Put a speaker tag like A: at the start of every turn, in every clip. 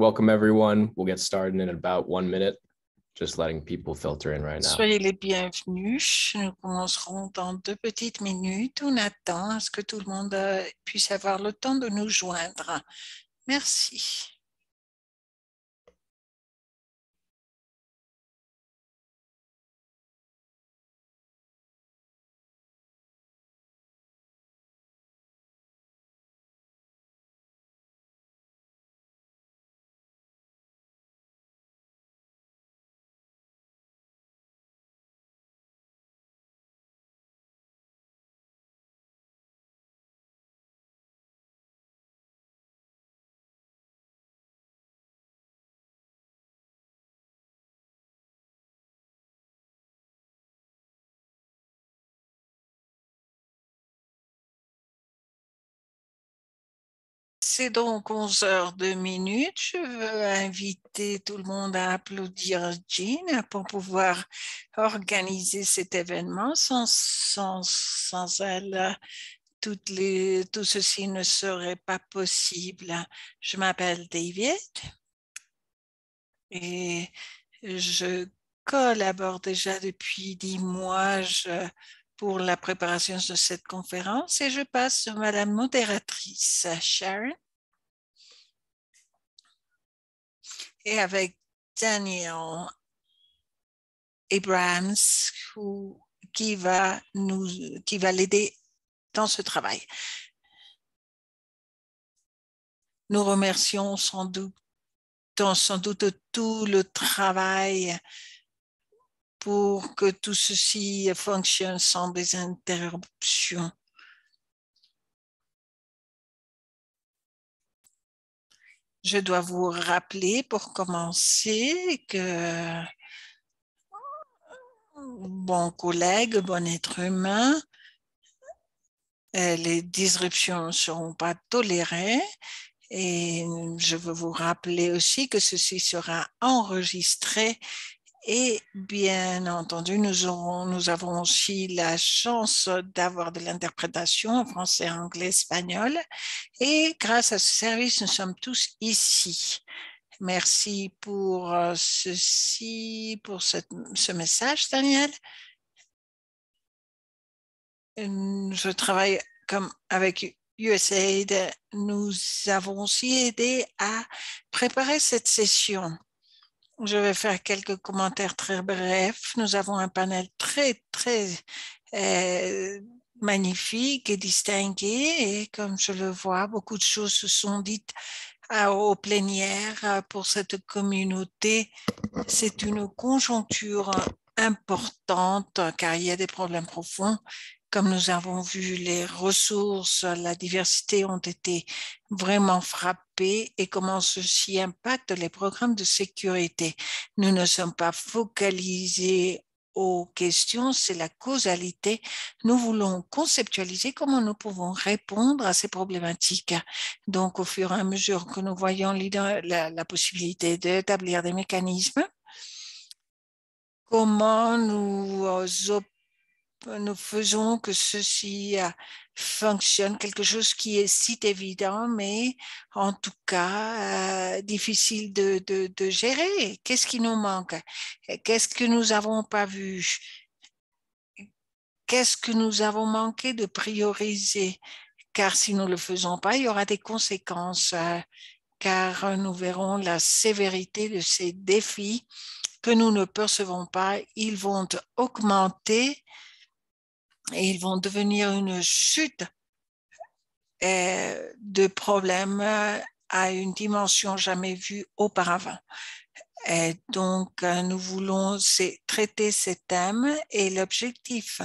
A: Welcome everyone. We'll get started in about 1 minute. Just letting people filter in right now.
B: Soyez les bienvenus. Nous commencerons dans 2 petites minutes. On attend à ce que tout le monde puisse avoir le temps de nous joindre. Merci. C'est donc 11h02. Je veux inviter tout le monde à applaudir Jean pour pouvoir organiser cet événement. Sans elle, tout ceci ne serait pas possible. Je m'appelle David et je collabore déjà depuis 10 mois pour la préparation de cette conférence et je passe à la modératrice Sharon. Et avec Daniel Abrams qui va l'aider dans ce travail. Nous remercions sans doute tout le travail pour que tout ceci fonctionne sans des interruptions. Je dois vous rappeler pour commencer que bon collègue, bon être humain, les disruptions ne seront pas tolérées. Et je veux vous rappeler aussi que ceci sera enregistré et bien entendu, nous avons aussi la chance d'avoir de l'interprétation en français, anglais, espagnol. Et grâce à ce service, nous sommes tous ici. Merci pour ce message, Daniel. Je travaille avec USAID. Nous avons aussi aidé à préparer cette session. Je vais faire quelques commentaires très brefs. Nous avons un panel très magnifique et distingué. Et comme je le vois, beaucoup de choses se sont dites aux plénières pour cette communauté. C'est une conjoncture importante car il y a des problèmes profonds. Comme nous avons vu, les ressources, la diversité ont été vraiment frappées et comment ceci impacte les programmes de sécurité. Nous ne sommes pas focalisés aux questions, c'est la causalité. Nous voulons conceptualiser comment nous pouvons répondre à ces problématiques. Donc, au fur et à mesure que nous voyons la possibilité d'établir des mécanismes, comment nous faisons que ceci fonctionne, quelque chose qui est si évident, mais en tout cas difficile de gérer. Qu'est-ce qui nous manque? Qu'est-ce que nous n'avons pas vu? Qu'est-ce que nous avons manqué de prioriser? Car si nous ne le faisons pas, il y aura des conséquences, car nous verrons la sévérité de ces défis que nous ne percevons pas. Ils vont augmenter et ils vont devenir une chute de problèmes à une dimension jamais vue auparavant. Et donc, nous voulons traiter ces thèmes et l'objectif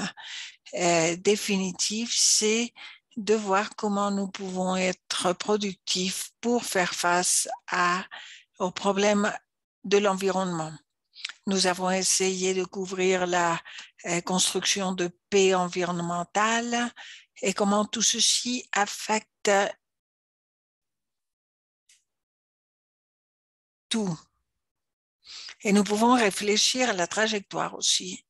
B: définitif, c'est de voir comment nous pouvons être productifs pour faire face aux problèmes de l'environnement. Nous avons essayé de couvrir la construction de paix environnementale et comment tout ceci affecte tout. Et nous pouvons réfléchir à la trajectoire aussi.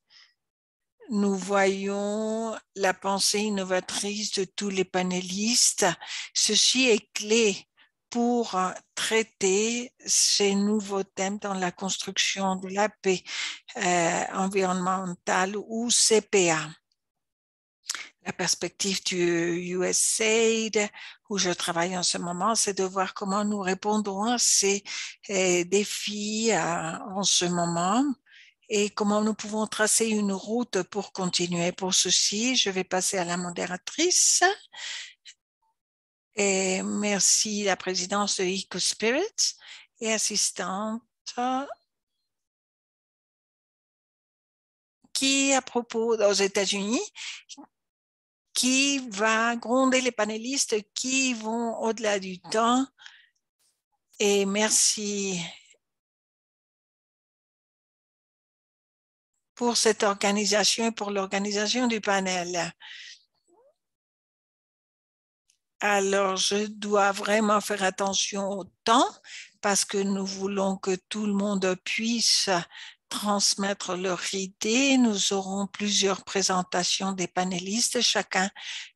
B: Nous voyons la pensée innovatrice de tous les panélistes. Ceci est clé pour traiter ces nouveaux thèmes dans la construction de la paix environnementale ou CPA. La perspective du USAID, où je travaille en ce moment, c'est de voir comment nous répondrons à ces défis en ce moment et comment nous pouvons tracer une route pour continuer. Pour ceci, je vais passer à la modératrice. Et merci la présidence de EcoSpirit et assistante qui, à propos aux États-Unis, qui va gronder les panélistes qui vont au-delà du temps. Et merci pour cette organisation et pour l'organisation du panel. Alors, je dois vraiment faire attention au temps parce que nous voulons que tout le monde puisse transmettre leurs idées. Nous aurons plusieurs présentations des panélistes. Chacun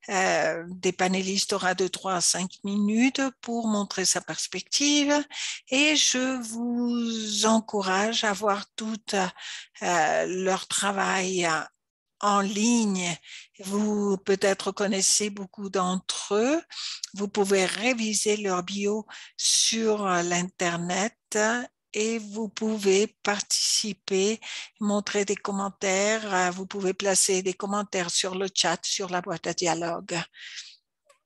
B: des panélistes aura de 3 à 5 minutes pour montrer sa perspective et je vous encourage à voir tout leur travail en ligne. Vous peut-être connaissez beaucoup d'entre eux. Vous pouvez réviser leur bio sur l'Internet et vous pouvez participer, montrer des commentaires. Vous pouvez placer des commentaires sur le chat, sur la boîte à dialogue.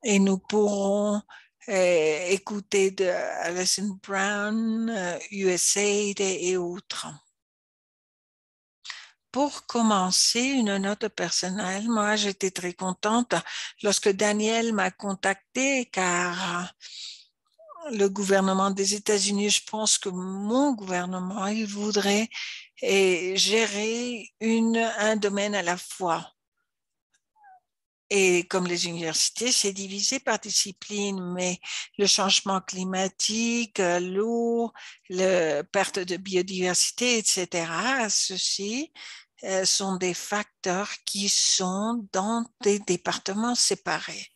B: Et nous pourrons écouter de Alison Brown, USAID et autres. Pour commencer, une note personnelle. Moi, j'étais très contente lorsque Daniel m'a contacté car le gouvernement des États-Unis, je pense que mon gouvernement, il voudrait gérer un domaine à la fois. Et comme les universités, c'est divisé par discipline, mais le changement climatique, l'eau, la perte de biodiversité, etc., ceci sont des facteurs qui sont dans des départements séparés.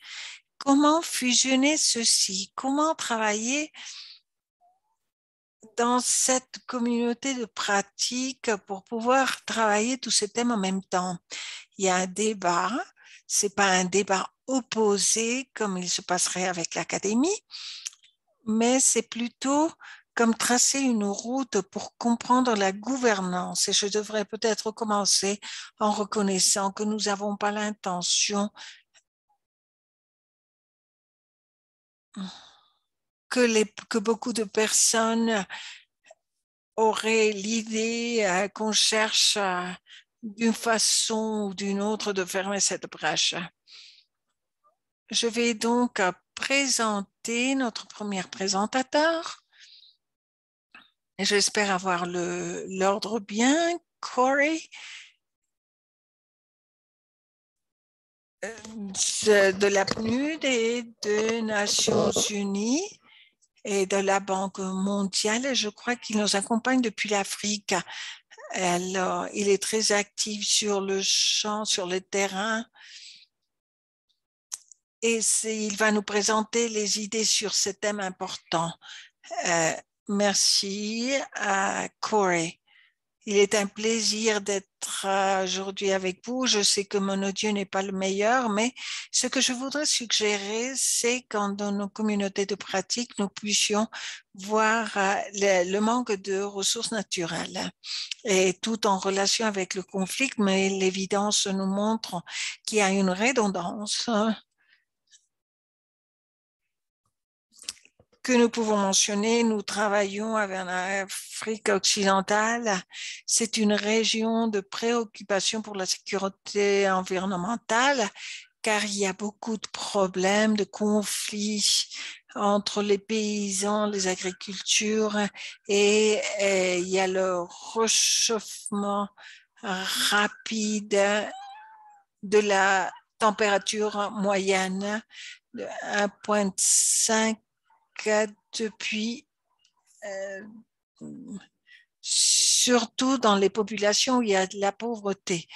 B: Comment fusionner ceci? Comment travailler dans cette communauté de pratique pour pouvoir travailler tous ces thèmes en même temps? Il y a un débat, ce n'est pas un débat opposé comme il se passerait avec l'académie, mais c'est plutôt comme tracer une route pour comprendre la gouvernance. Et je devrais peut-être commencer en reconnaissant que nous n'avons pas l'intention que beaucoup de personnes auraient l'idée qu'on cherche d'une façon ou d'une autre de fermer cette brèche. Je vais donc présenter notre premier présentateur. J'espère avoir l'ordre bien. Corey, de la PNUD et des Nations Unies et de la Banque mondiale. Je crois qu'il nous accompagne depuis l'Afrique. Alors, il est très actif sur le champ, sur le terrain. Et il va nous présenter les idées sur ce thème important. Merci à Corey. Il est un plaisir d'être aujourd'hui avec vous. Je sais que mon audio n'est pas le meilleur, mais ce que je voudrais suggérer, c'est qu'en dans nos communautés de pratique, nous puissions voir le manque de ressources naturelles et tout en relation avec le conflit, mais l'évidence nous montre qu'il y a une redondance que nous pouvons mentionner. Nous travaillons avec l'Afrique occidentale. C'est une région de préoccupation pour la sécurité environnementale, car il y a beaucoup de problèmes, de conflits entre les paysans, les agricultures, et il y a le réchauffement rapide de la température moyenne de 1,5 depuis surtout dans les populations où il y a de la pauvreté.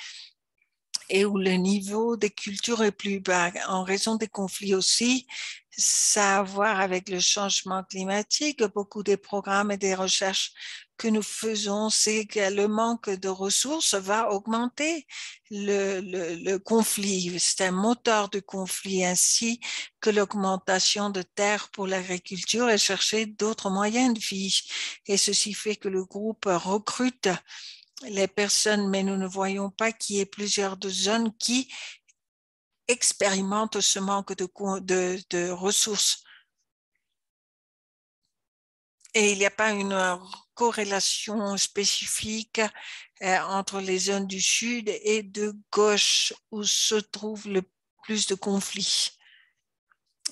B: et où le niveau des cultures est plus bas. En raison des conflits aussi, ça a à voir avec le changement climatique. Beaucoup des programmes et des recherches que nous faisons, c'est que le manque de ressources va augmenter le conflit. C'est un moteur de conflit, ainsi que l'augmentation de terres pour l'agriculture et chercher d'autres moyens de vie. Et ceci fait que le groupe recrute les personnes, mais nous ne voyons pas qu'il y ait plusieurs de zones qui expérimentent ce manque de ressources. Et il n'y a pas une corrélation spécifique entre les zones du sud et de gauche où se trouve le plus de conflits.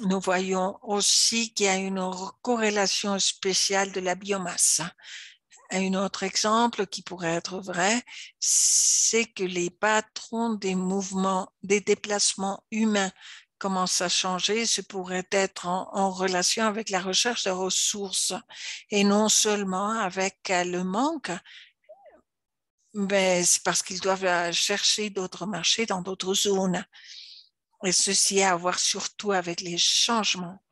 B: Nous voyons aussi qu'il y a une corrélation spéciale de la biomasse. Un autre exemple qui pourrait être vrai, c'est que les patrons des mouvements, des déplacements humains commencent à changer. Ce pourrait être en relation avec la recherche de ressources et non seulement avec le manque, mais c'est parce qu'ils doivent chercher d'autres marchés dans d'autres zones. Et ceci a à voir surtout avec les changements.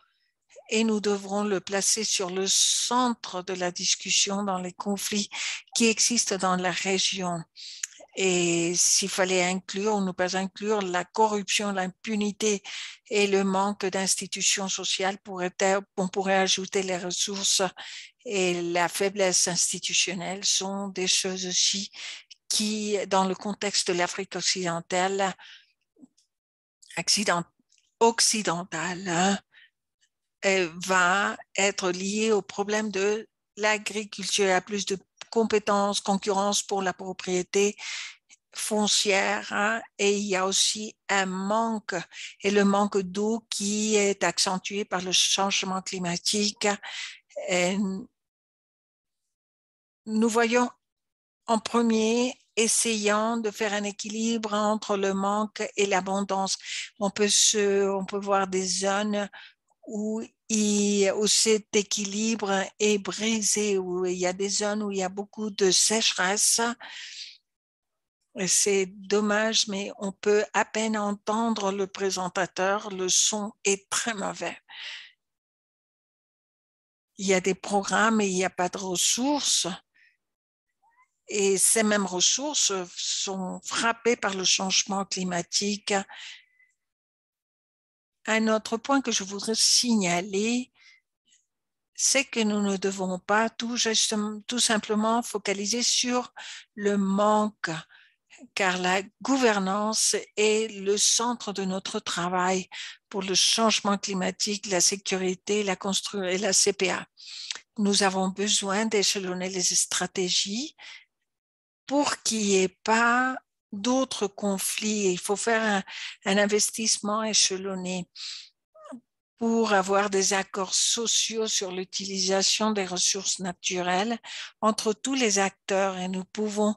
B: Et nous devrons le placer sur le centre de la discussion dans les conflits qui existent dans la région. Et s'il fallait inclure ou ne pas inclure la corruption, l'impunité et le manque d'institutions sociales, on pourrait ajouter les ressources et la faiblesse institutionnelle sont des choses aussi qui, dans le contexte de l'Afrique occidentale, va être lié au problème de l'agriculture. Il y a plus de compétences, concurrence pour la propriété foncière, et il y a aussi un manque et le manque d'eau qui est accentué par le changement climatique. Et nous voyons en premier essayant de faire un équilibre entre le manque et l'abondance. On peut voir des zones où cet équilibre est brisé, où il y a des zones où il y a beaucoup de sécheresse. C'est dommage, mais on peut à peine entendre le présentateur. Le son est très mauvais. Il y a des programmes et il n'y a pas de ressources. Et ces mêmes ressources sont frappées par le changement climatique. Un autre point que je voudrais signaler, c'est que nous ne devons pas tout simplement focaliser sur le manque, car la gouvernance est le centre de notre travail pour le changement climatique, la sécurité, et la CPA. Nous avons besoin d'échelonner les stratégies pour qu'il n'y ait pas d'autres conflits. Il faut faire un investissement échelonné pour avoir des accords sociaux sur l'utilisation des ressources naturelles entre tous les acteurs, et nous pouvons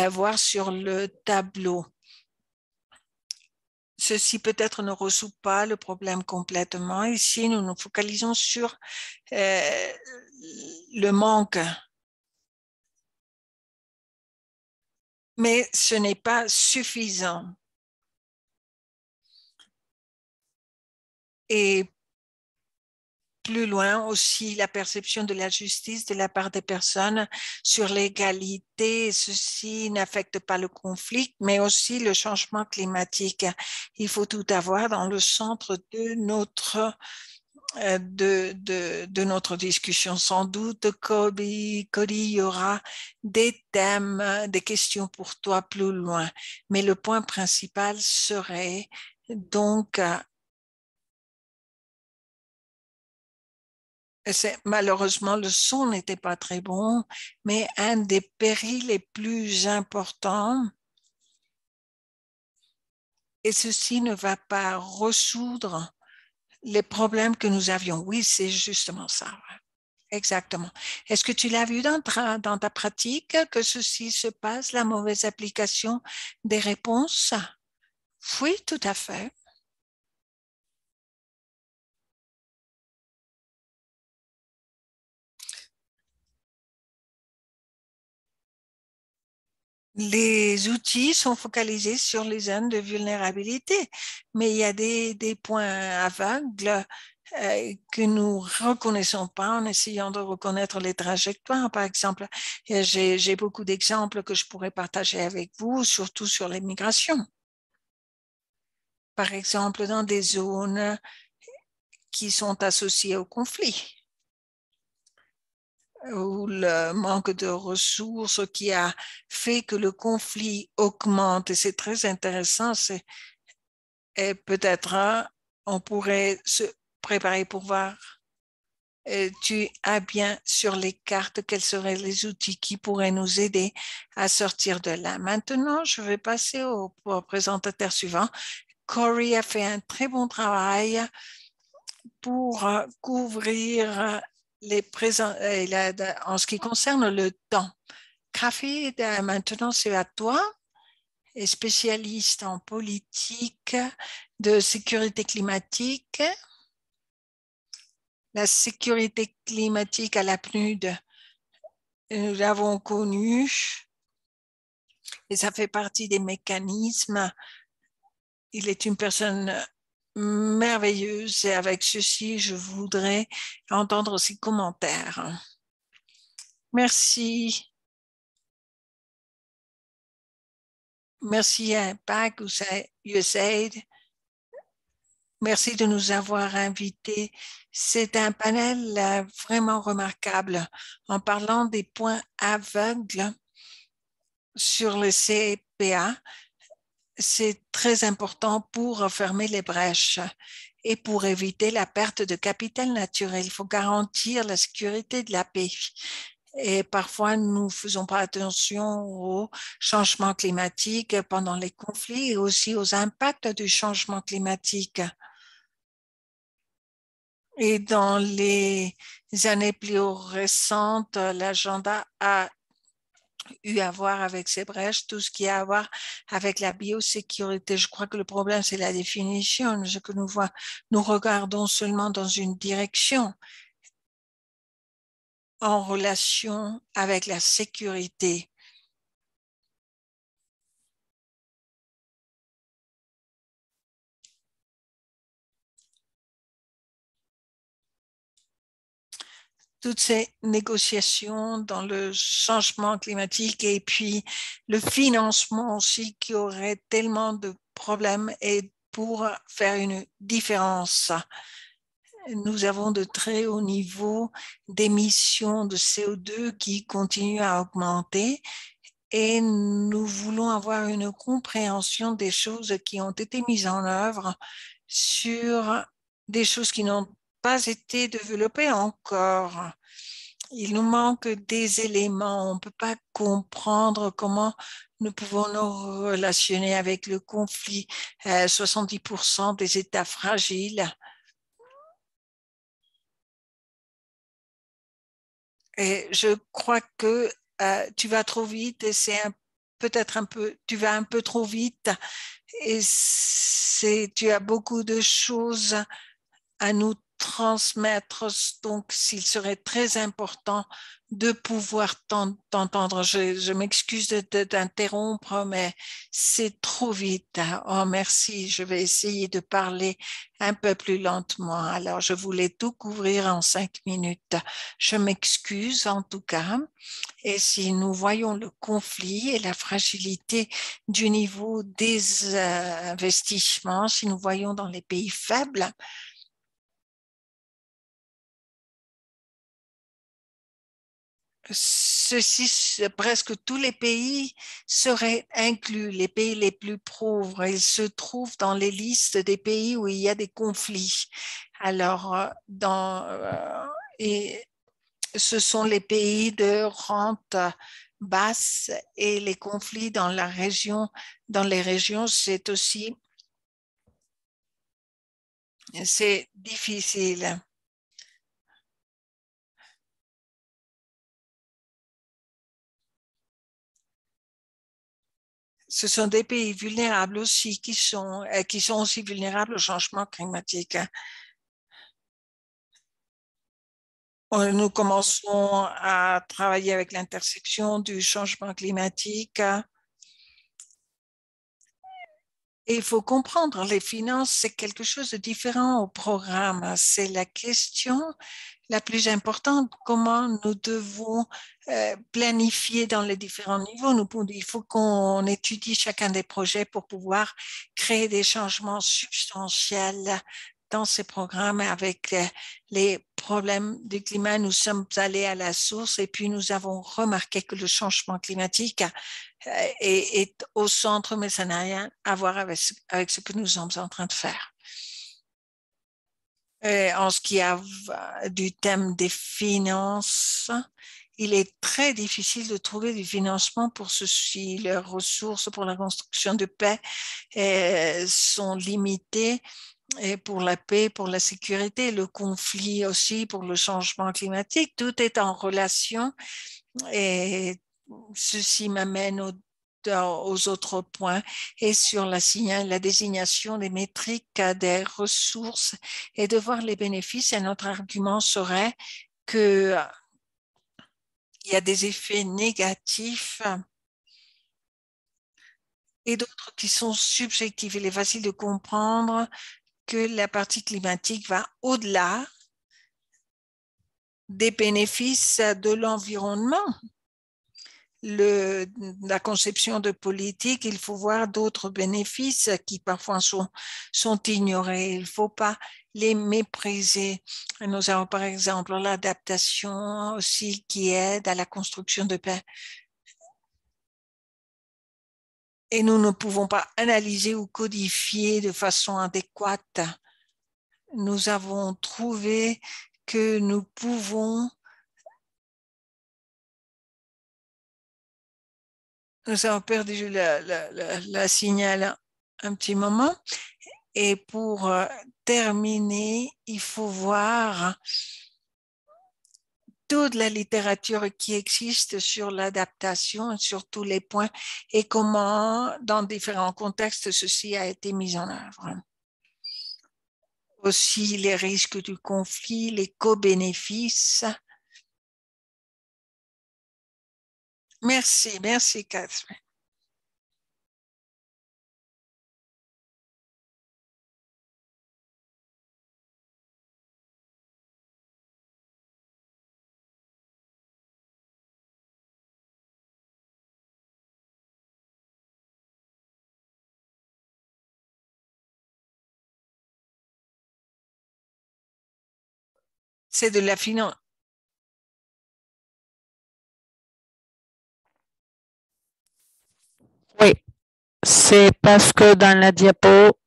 B: voir sur le tableau. Ceci peut-être ne résout pas le problème complètement. Ici, nous nous focalisons sur le manque, mais ce n'est pas suffisant. Et plus loin aussi, la perception de la justice de la part des personnes sur l'égalité. Ceci n'affecte pas le conflit, mais aussi le changement climatique. Il faut tout avoir dans le centre de notre discussion. Sans doute, Cody, il y aura des thèmes, des questions pour toi plus loin. Mais le point principal serait donc malheureusement, le son n'était pas très bon, mais un des périls les plus importants, et ceci ne va pas résoudre les problèmes que nous avions. Oui, c'est justement ça. Exactement. Est-ce que tu l'as vu dans ta pratique que ceci se passe, la mauvaise application des réponses? Oui, tout à fait. les outils sont focalisés sur les zones de vulnérabilité, mais il y a des points aveugles que nous ne reconnaissons pas en essayant de reconnaître les trajectoires. Par exemple, j'ai beaucoup d'exemples que je pourrais partager avec vous, surtout sur les migrations. Par exemple, dans des zones qui sont associées au conflit, ou le manque de ressources qui a fait que le conflit augmente. Et c'est très intéressant. Et peut-être on pourrait se préparer pour voir. Tu as bien sur les cartes quels seraient les outils qui pourraient nous aider à sortir de là. Maintenant, je vais passer au présentateur suivant. Corey a fait un très bon travail pour couvrir les présents en ce qui concerne le temps. Café, maintenant c'est à toi, et spécialiste en politique de sécurité climatique. La sécurité climatique à la PNUD, nous l'avons connue et ça fait partie des mécanismes. Il est une personne merveilleuse et avec ceci, je voudrais entendre ses commentaires. Merci. Merci à Impact USAID. Merci de nous avoir invités. C'est un panel vraiment remarquable en parlant des points aveugles sur le CPA. C'est très important pour fermer les brèches et pour éviter la perte de capital naturel. Il faut garantir la sécurité de la paix. Et parfois, nous ne faisons pas attention au changement climatique pendant les conflits et aussi aux impacts du changement climatique. Et dans les années plus récentes, l'agenda a eu à voir avec ces brèches, tout ce qui a à voir avec la biosécurité. Je crois que le problème, c'est la définition. Ce que nous regardons seulement dans une direction en relation avec la sécurité. Toutes ces négociations dans le changement climatique et puis le financement aussi qui aurait tellement de problèmes et pour faire une différence. Nous avons de très hauts niveaux d'émissions de CO2 qui continuent à augmenter et nous voulons avoir une compréhension des choses qui ont été mises en œuvre sur des choses qui n'ont pas été développées encore. Il nous manque des éléments. On ne peut pas comprendre comment nous pouvons nous relationner avec le conflit. 70% des États fragiles. Et je crois que tu vas trop vite et c'est peut-être tu vas un peu trop vite et tu as beaucoup de choses à nous transmettre. Donc, s'il serait très important de pouvoir t'entendre. Je m'excuse de t'interrompre, mais c'est trop vite. Oh, merci. Je vais essayer de parler un peu plus lentement. Alors, je voulais tout couvrir en 5 minutes. Je m'excuse en tout cas. Et si nous voyons le conflit et la fragilité du niveau des investissements, si nous voyons dans les pays faibles, presque tous les pays seraient inclus, les pays les plus pauvres. Ils se trouvent dans les listes des pays où il y a des conflits. Alors, et ce sont les pays de rente basse et les conflits dans les régions, c'est difficile. Ce sont des pays vulnérables aussi qui sont aussi vulnérables au changement climatique. Nous commençons à travailler avec l'intersection du changement climatique Et il faut comprendre, les finances, c'est quelque chose de différent au programme. C'est la question la plus importante, comment nous devons planifier dans les différents niveaux. Il faut qu'on étudie chacun des projets pour pouvoir créer des changements substantiels dans ces programmes avec les problèmes du climat. Nous sommes allés à la source et puis nous avons remarqué que le changement climatique est au centre, mais ça n'a rien à voir avec ce que nous sommes en train de faire. En ce qui a du thème des finances, il est très difficile de trouver du financement pour ceci. Les ressources pour la construction de paix sont limitées, et pour la paix, pour la sécurité, le conflit aussi, pour le changement climatique. Tout est en relation et ceci m'amène aux autres points et sur la désignation des métriques des ressources et de voir les bénéfices. Et notre argument serait qu'il y a des effets négatifs et d'autres qui sont subjectifs. Il est facile de comprendre que la partie climatique va au-delà des bénéfices de l'environnement. La conception de politique, il faut voir d'autres bénéfices qui parfois sont ignorés. Il ne faut pas les mépriser. Nous avons par exemple l'adaptation aussi qui aide à la construction de paix. Et nous ne pouvons pas analyser ou codifier de façon adéquate. Nous avons trouvé que nous pouvons. Nous avons perdu la signal un petit moment. Et pour terminer, il faut voir toute la littérature qui existe sur l'adaptation, sur tous les points, et comment, dans différents contextes, ceci a été mis en œuvre. Aussi les risques du conflit, les co-bénéfices. Merci Catherine. C'est de la finance.
C: Oui, c'est parce que dans la diapo,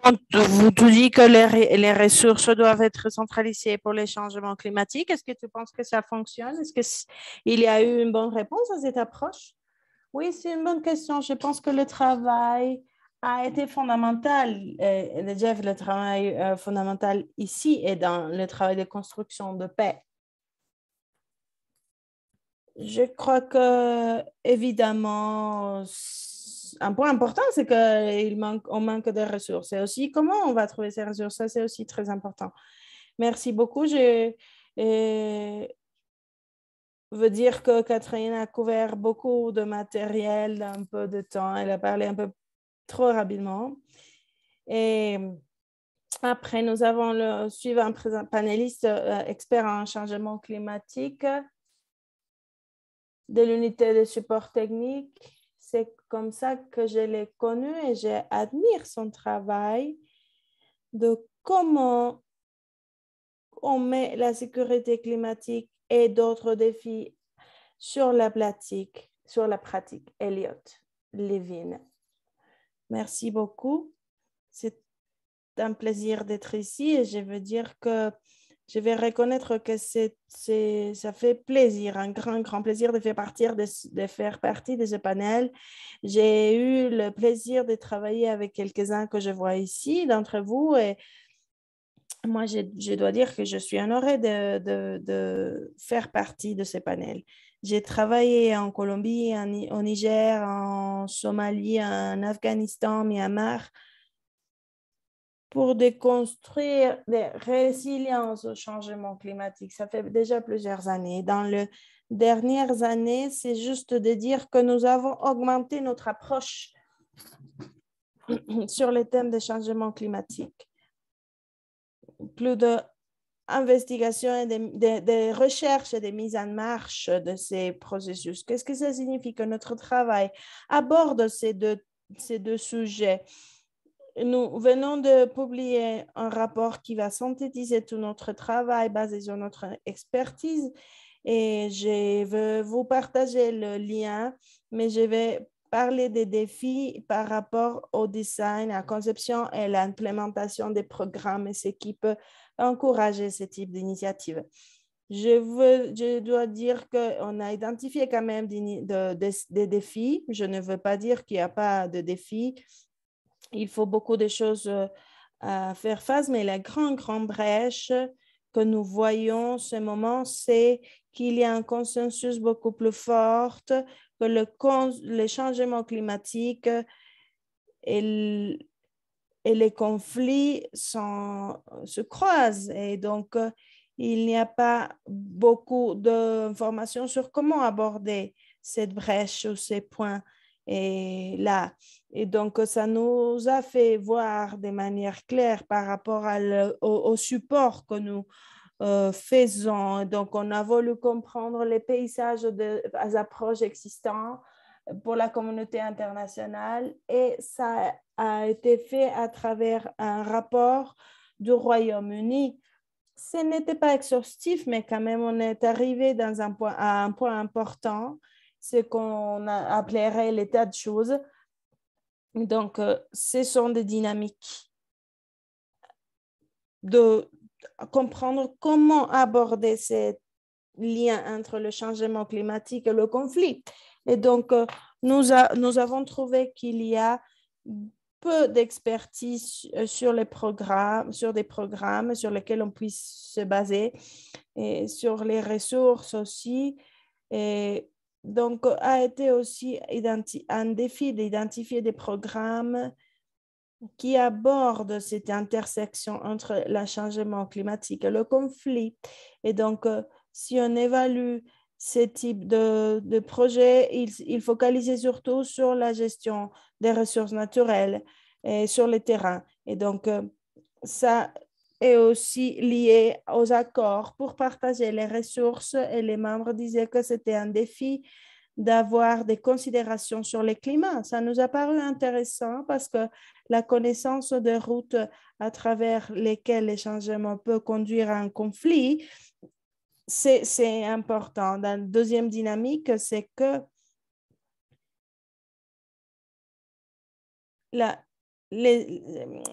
C: quand vous tout dit que les ressources doivent être centralisées pour les changements climatiques, est-ce que tu penses que ça fonctionne? Est-ce qu'il y a eu une bonne réponse à cette approche? Oui, c'est une bonne question. Je pense que le travail a été fondamental. Jeff, le travail fondamental ici est dans le travail de construction de paix. Je crois que, évidemment, un point important, c'est qu'on manque de ressources. Et aussi, comment on va trouver ces ressources, ça, c'est aussi très important. Merci beaucoup. Je veux dire que Catherine a couvert beaucoup de matériel dans un peu de temps. Elle a parlé un peu trop rapidement. Et après, nous avons le suivant panéliste expert en changement climatique de l'unité de support technique. C'est comme ça que je l'ai connu et j'admire son travail de comment on met la sécurité climatique et d'autres défis sur la pratique. Elliot Levin. Merci beaucoup. C'est un plaisir d'être ici et je veux dire que je vais reconnaître que ça fait plaisir, un grand plaisir de faire partie de ce panel. J'ai eu le plaisir de travailler avec quelques-uns que je vois ici d'entre vous et moi, je dois dire que je suis honorée de faire partie de ce panel. J'ai travaillé en Colombie, au Niger, en Somalie, en Afghanistan, Myanmar. pour déconstruire des résiliences au changement climatique. Ça fait déjà plusieurs années. Dans les dernières années, c'est juste de dire que nous avons augmenté notre approche sur les thèmes des changements climatiques. Plus d'investigations et des recherches et des mises en marche de ces processus. Qu'est-ce que ça signifie que notre travail aborde ces deux sujets? Nous venons de publier un rapport qui va synthétiser tout notre travail basé sur notre expertise et je veux vous partager le lien, mais je vais parler des défis par rapport au design, à la conception et l'implémentation des programmes et ce qui peut encourager ce type d'initiative. Je dois dire qu'on a identifié quand même des défis. Je ne veux pas dire qu'il n'y a pas de défis. Il faut beaucoup de choses à faire face, mais la grande brèche que nous voyons en ce moment, c'est qu'il y a un consensus beaucoup plus fort, que les changements climatiques et les conflits se croisent. Et donc, il n'y a pas beaucoup d'informations sur comment aborder cette brèche ou ces points là. Et donc, ça nous a fait voir de manière claire par rapport au support que nous faisons. Donc, on a voulu comprendre les paysages des approches existantes pour la communauté internationale et ça a été fait à travers un rapport du Royaume-Uni. Ce n'était pas exhaustif, mais quand même, on est arrivé à un point important, ce qu'on appellerait l'état de choses. Donc, ce sont des dynamiques de comprendre comment aborder ces liens entre le changement climatique et le conflit. Et donc, nous avons trouvé qu'il y a peu d'expertise sur des programmes sur lesquels on puisse se baser et sur les ressources aussi. Et donc, a été aussi un défi d'identifier des programmes qui abordent cette intersection entre le changement climatique et le conflit. Et donc, si on évalue ce type de projet, il focalise surtout sur la gestion des ressources naturelles et sur le terrain. Et donc, ça est aussi lié aux accords pour partager les ressources et les membres disaient que c'était un défi d'avoir des considérations sur le climat. Ça nous a paru intéressant parce que la connaissance des routes à travers lesquelles les changements peuvent conduire à un conflit, c'est important. Dans la deuxième dynamique, c'est que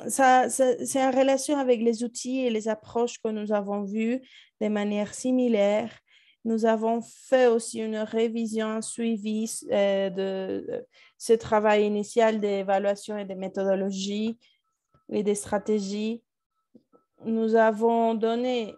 C: c'est en relation avec les outils et les approches que nous avons vues de manière similaire. Nous avons fait aussi une révision, un suivi de ce travail initial d'évaluation et de méthodologie et des stratégies. Nous avons donné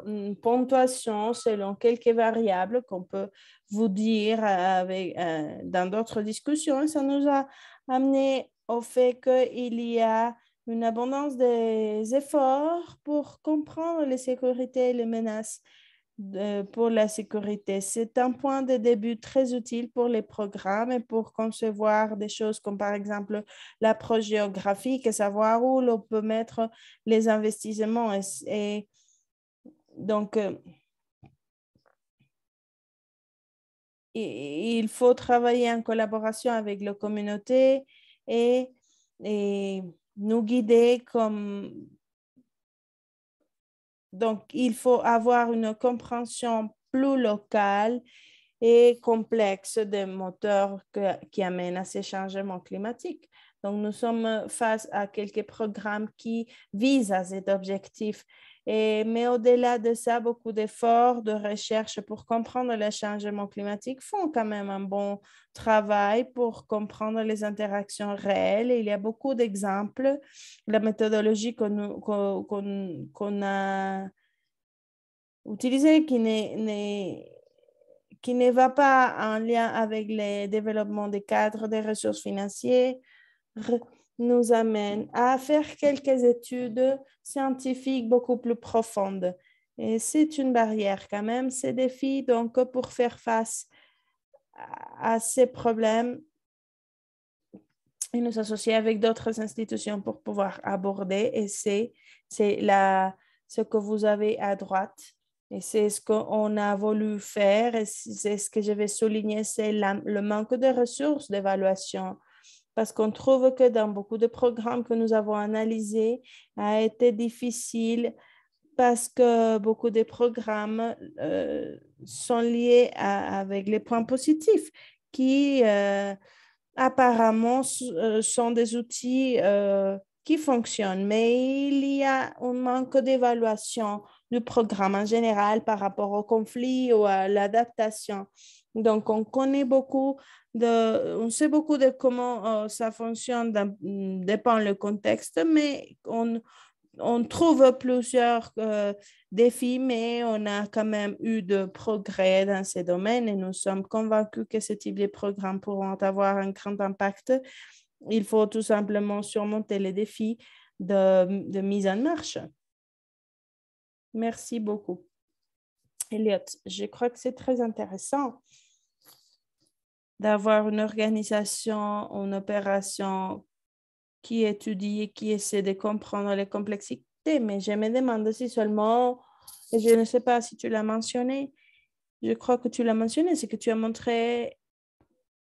C: une ponctuation selon quelques variables qu'on peut vous dire dans d'autres discussions. Ça nous a amené au fait qu'il y a une abondance des efforts pour comprendre les sécurités et les menaces pour la sécurité. C'est un point de début très utile pour les programmes et pour concevoir des choses comme par exemple l'approche géographique et savoir où l'on peut mettre les investissements. Et donc, il faut travailler en collaboration avec la communauté et nous guider comme... Donc, il faut avoir une compréhension plus locale et complexe des moteurs qui amènent à ces changements climatiques. Donc, nous sommes face à quelques programmes qui visent à cet objectif. Mais au-delà de ça, beaucoup d'efforts de recherche pour comprendre les changements climatiques font quand même un bon travail pour comprendre les interactions réelles. Il y a beaucoup d'exemples. La méthodologie qu'on a utilisée qui ne va pas en lien avec le développement des cadres des ressources financières, nous amène à faire quelques études scientifiques beaucoup plus profondes. Et c'est une barrière quand même, ces défis. Donc, pour faire face à ces problèmes, et nous associer avec d'autres institutions pour pouvoir aborder. Et c'est ce que vous avez à droite. Et c'est ce qu'on a voulu faire. Et c'est ce que je vais souligner, c'est le manque de ressources d'évaluation. Parce qu'on trouve que dans beaucoup de programmes que nous avons analysés, a été difficile parce que beaucoup de programmes sont liés avec les points positifs qui apparemment sont des outils qui fonctionnent, mais il y a un manque d'évaluation du programme en général par rapport au conflit ou à l'adaptation. Donc, on sait beaucoup de comment ça fonctionne, dépend le contexte, mais on trouve plusieurs défis, mais on a quand même eu de progrès dans ces domaines et nous sommes convaincus que ce type de programmes pourront avoir un grand impact. Il faut tout simplement surmonter les défis de mise en marche. Merci beaucoup. Elliot, je crois que c'est très intéressant d'avoir une organisation, une opération qui étudie et qui essaie de comprendre les complexités, mais je me demande si seulement, et je ne sais pas si tu l'as mentionné, je crois que tu l'as mentionné, c'est que tu as montré,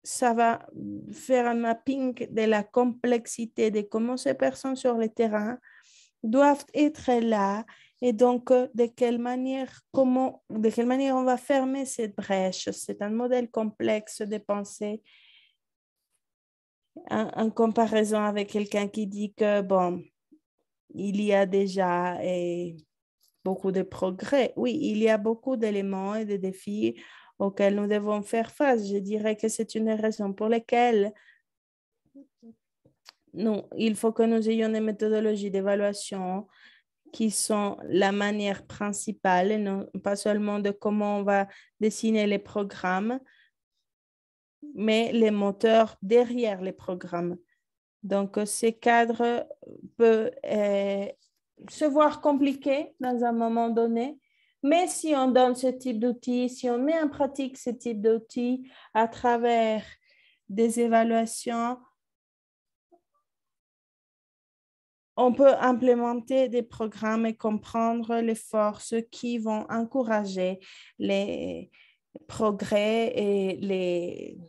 C: ça va faire un mapping de la complexité de comment ces personnes sur le terrain doivent être là et donc de quelle manière on va fermer cette brèche. C'est un modèle complexe de pensée en comparaison avec quelqu'un qui dit que, bon, il y a déjà beaucoup de progrès. Oui, il y a beaucoup d'éléments et de défis auxquels nous devons faire face. Je dirais que c'est une raison pour laquelle il faut que nous ayons des méthodologies d'évaluation qui sont la manière principale, et non pas seulement de comment on va dessiner les programmes, mais les moteurs derrière les programmes. Donc, ces cadres peuvent se voir compliqués dans un moment donné, mais si on donne ce type d'outils, si on met en pratique ce type d'outils à travers des évaluations, on peut implémenter des programmes et comprendre les forces qui vont encourager les progrès et les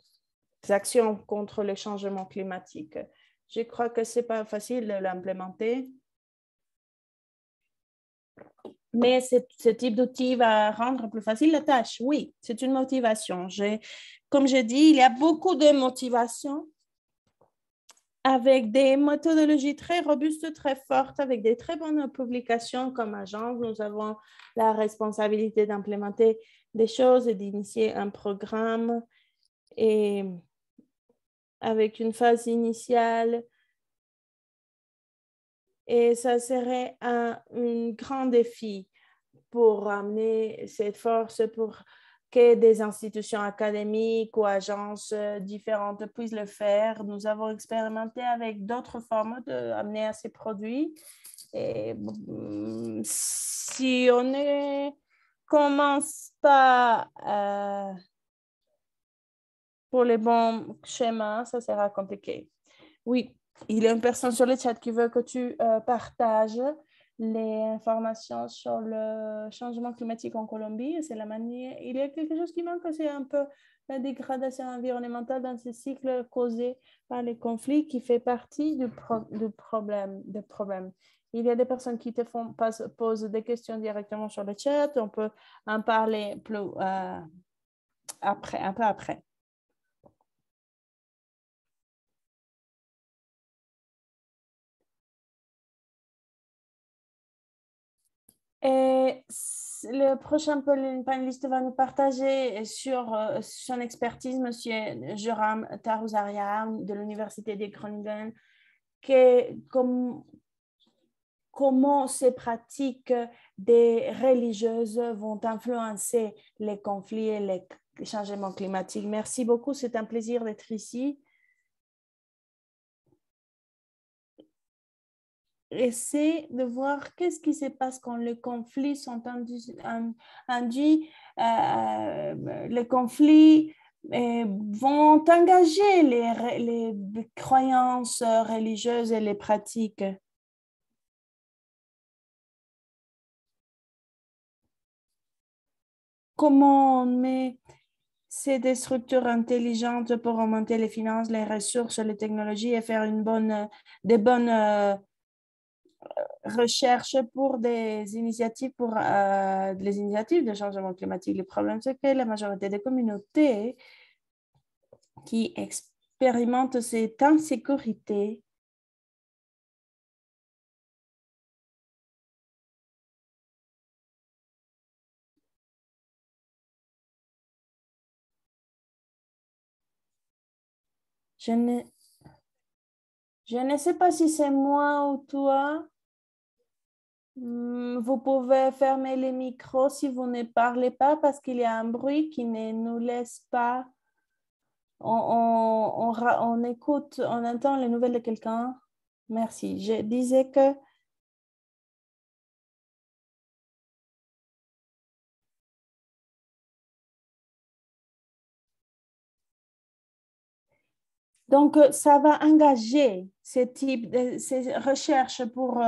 C: actions contre le changement climatique. Je crois que ce n'est pas facile de l'implémenter, mais ce type d'outil va rendre plus facile la tâche. Oui, c'est une motivation. Comme je dis, il y a beaucoup de motivation avec des méthodologies très robustes, très fortes, avec des très bonnes publications comme agence. Nous avons la responsabilité d'implémenter des choses et d'initier un programme et avec une phase initiale. Et ça serait un grand défi pour amener cette force pour que des institutions académiques ou agences différentes puissent le faire. Nous avons expérimenté avec d'autres formes d'amener à ces produits. Et si on ne commence pas pour les bons schémas, ça sera compliqué. Oui, il y a une personne sur le chat qui veut que tu partages les informations sur le changement climatique en Colombie. C'est la manière. Il y a quelque chose qui manque, c'est un peu la dégradation environnementale dans ce cycle causé par les conflits qui fait partie du problème. Il y a des personnes qui posent des questions directement sur le chat. On peut en parler plus après, un peu après. Et le prochain panéliste va nous partager sur son expertise, M. Joram Tarouzaria de l'Université de Groningen, comment ces pratiques des religieuses vont influencer les conflits et les changements climatiques. Merci beaucoup, c'est un plaisir d'être ici. essaie de voir qu'est-ce qui se passe quand les conflits sont induits. Les conflits vont engager les croyances religieuses et les pratiques. Comment on met des structures intelligentes pour augmenter les finances, les ressources, les technologies et faire des bonnes recherches pour des initiatives, les initiatives de changement climatique. Le problème, c'est que la majorité des communautés qui expérimentent cette insécurité je ne sais pas si c'est moi ou toi. Vous pouvez fermer les micros si vous ne parlez pas parce qu'il y a un bruit qui ne nous laisse pas. On écoute, on entend les nouvelles de quelqu'un. Merci. Je disais que donc, ça va engager ces recherches pour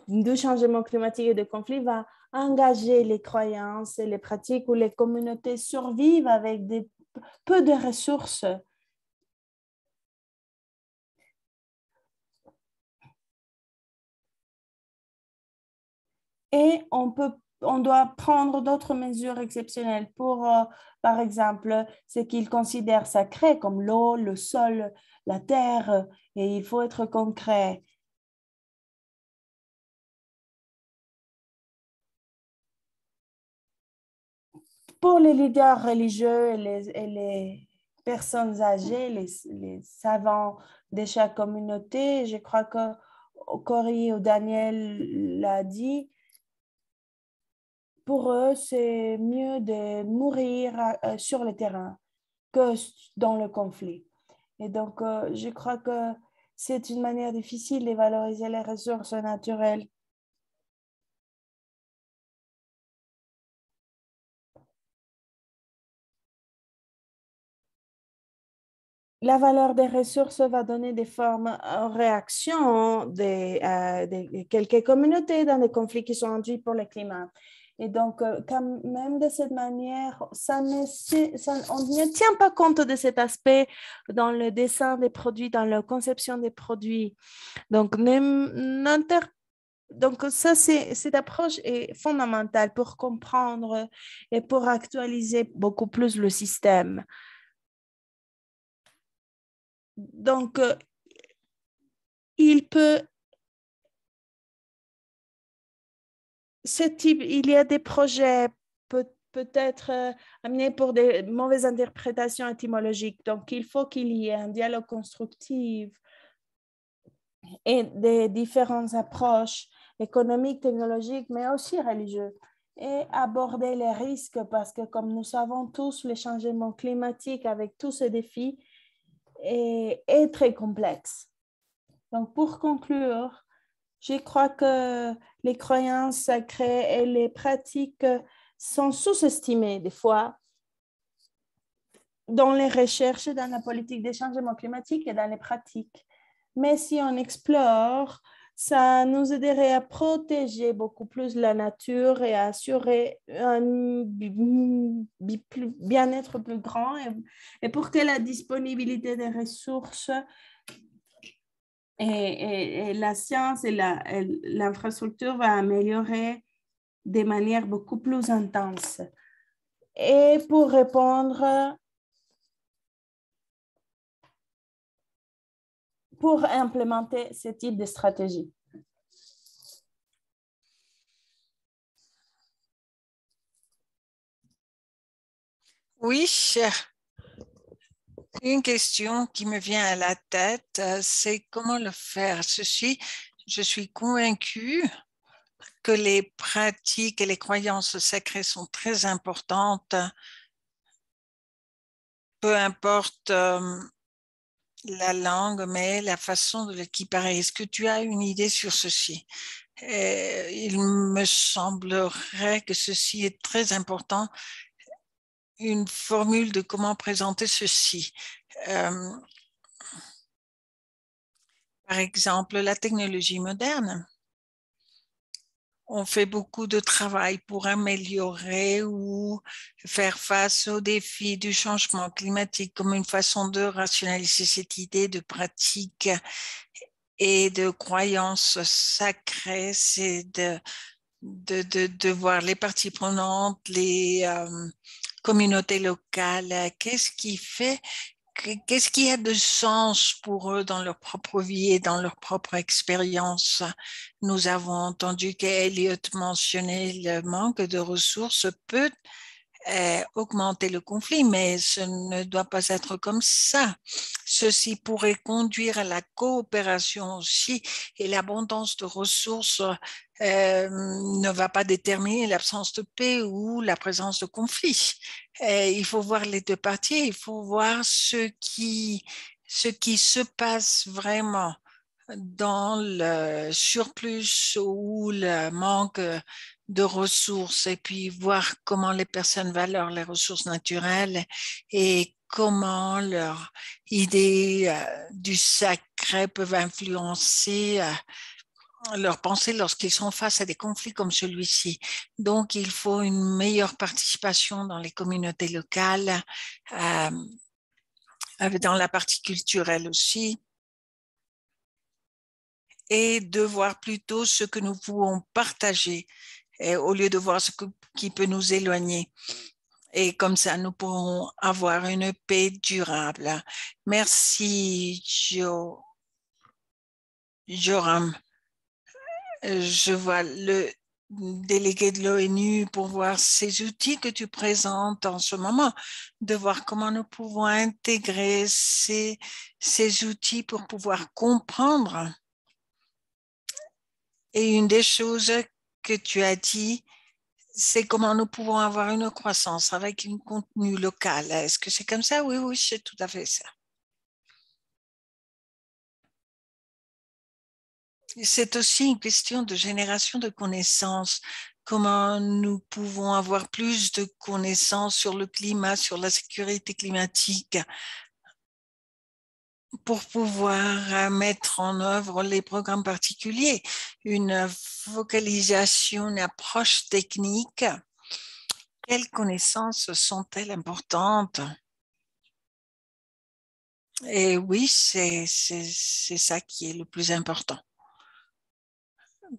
C: du changement climatique et de conflits va engager les croyances et les pratiques où les communautés survivent avec peu de ressources. Et on doit prendre d'autres mesures exceptionnelles pour, par exemple, ce qu'ils considèrent sacré comme l'eau, le sol, la terre, et il faut être concret. Pour les leaders religieux et les personnes âgées, les savants de chaque communauté, je crois que Cory ou Daniel l'a dit, pour eux, c'est mieux de mourir sur le terrain que dans le conflit. Et donc, je crois que c'est une manière difficile de valoriser les ressources naturelles. La valeur des ressources va donner des formes en réaction de quelques communautés dans les conflits qui sont induits pour le climat. Et donc, quand même de cette manière, on ne tient pas compte de cet aspect dans le dessin des produits, dans la conception des produits. Donc, cette approche est fondamentale pour comprendre et pour actualiser beaucoup plus le système. Donc, il y a des projets peut-être amenés pour des mauvaises interprétations étymologiques. Donc, il faut qu'il y ait un dialogue constructif et des différentes approches économiques, technologiques, mais aussi religieuses. Et aborder les risques parce que, comme nous savons tous, le changement climatique avec tous ces défis est très complexe. Donc, pour conclure, je crois que les croyances sacrées et les pratiques sont sous-estimées des fois dans les recherches, dans la politique des changements climatiques et dans les pratiques. Mais si on explore, ça nous aiderait à protéger beaucoup plus la nature et à assurer un bien-être plus grand et pour que la disponibilité des ressources et la science et l'infrastructure va améliorer de manière beaucoup plus intense. Et pour répondre, pour implémenter ce type de stratégie.
B: Oui, une question qui me vient à la tête, c'est comment le faire. Je suis convaincue que les pratiques et les croyances sacrées sont très importantes, peu importe la langue, mais la façon de l'équiparer. Est-ce que tu as une idée sur ceci? Il me semblerait que ceci est très important, une formule de comment présenter ceci. Par exemple, la technologie moderne. On fait beaucoup de travail pour améliorer ou faire face aux défis du changement climatique comme une façon de rationaliser cette idée de pratique et de croyances sacrées. C'est de voir les parties prenantes, les communautés locales. Qu'est-ce qui fait Qu'est-ce qui a de sens pour eux dans leur propre vie et dans leur propre expérience? Nous avons entendu qu'Eliot mentionnait le manque de ressources peut augmenter le conflit, mais ce ne doit pas être comme ça. Ceci pourrait conduire à la coopération aussi, et l'abondance de ressources ne va pas déterminer l'absence de paix ou la présence de conflit. Il faut voir les deux parties, il faut voir ce qui se passe vraiment dans le surplus ou le manque de ressources et puis voir comment les personnes valorent les ressources naturelles et comment leur idée du sacré peuvent influencer leur pensée lorsqu'ils sont face à des conflits comme celui-ci. Donc, il faut une meilleure participation dans les communautés locales, dans la partie culturelle aussi, et de voir plutôt ce que nous pouvons partager au lieu de voir ce qui peut nous éloigner. Et comme ça, nous pourrons avoir une paix durable. Merci, Joram. Je vois le délégué de l'ONU pour voir ces outils que tu présentes en ce moment, de voir comment nous pouvons intégrer ces outils pour pouvoir comprendre. Et une des choses que tu as dit, c'est comment nous pouvons avoir une croissance avec un contenu local. Est-ce que c'est comme ça? Oui, oui, c'est tout à fait ça. C'est aussi une question de génération de connaissances. Comment nous pouvons avoir plus de connaissances sur le climat, sur la sécurité climatique, pour pouvoir mettre en œuvre les programmes particuliers, une focalisation, une approche technique. Quelles connaissances sont-elles importantes? Et oui, c'est ça qui est le plus important.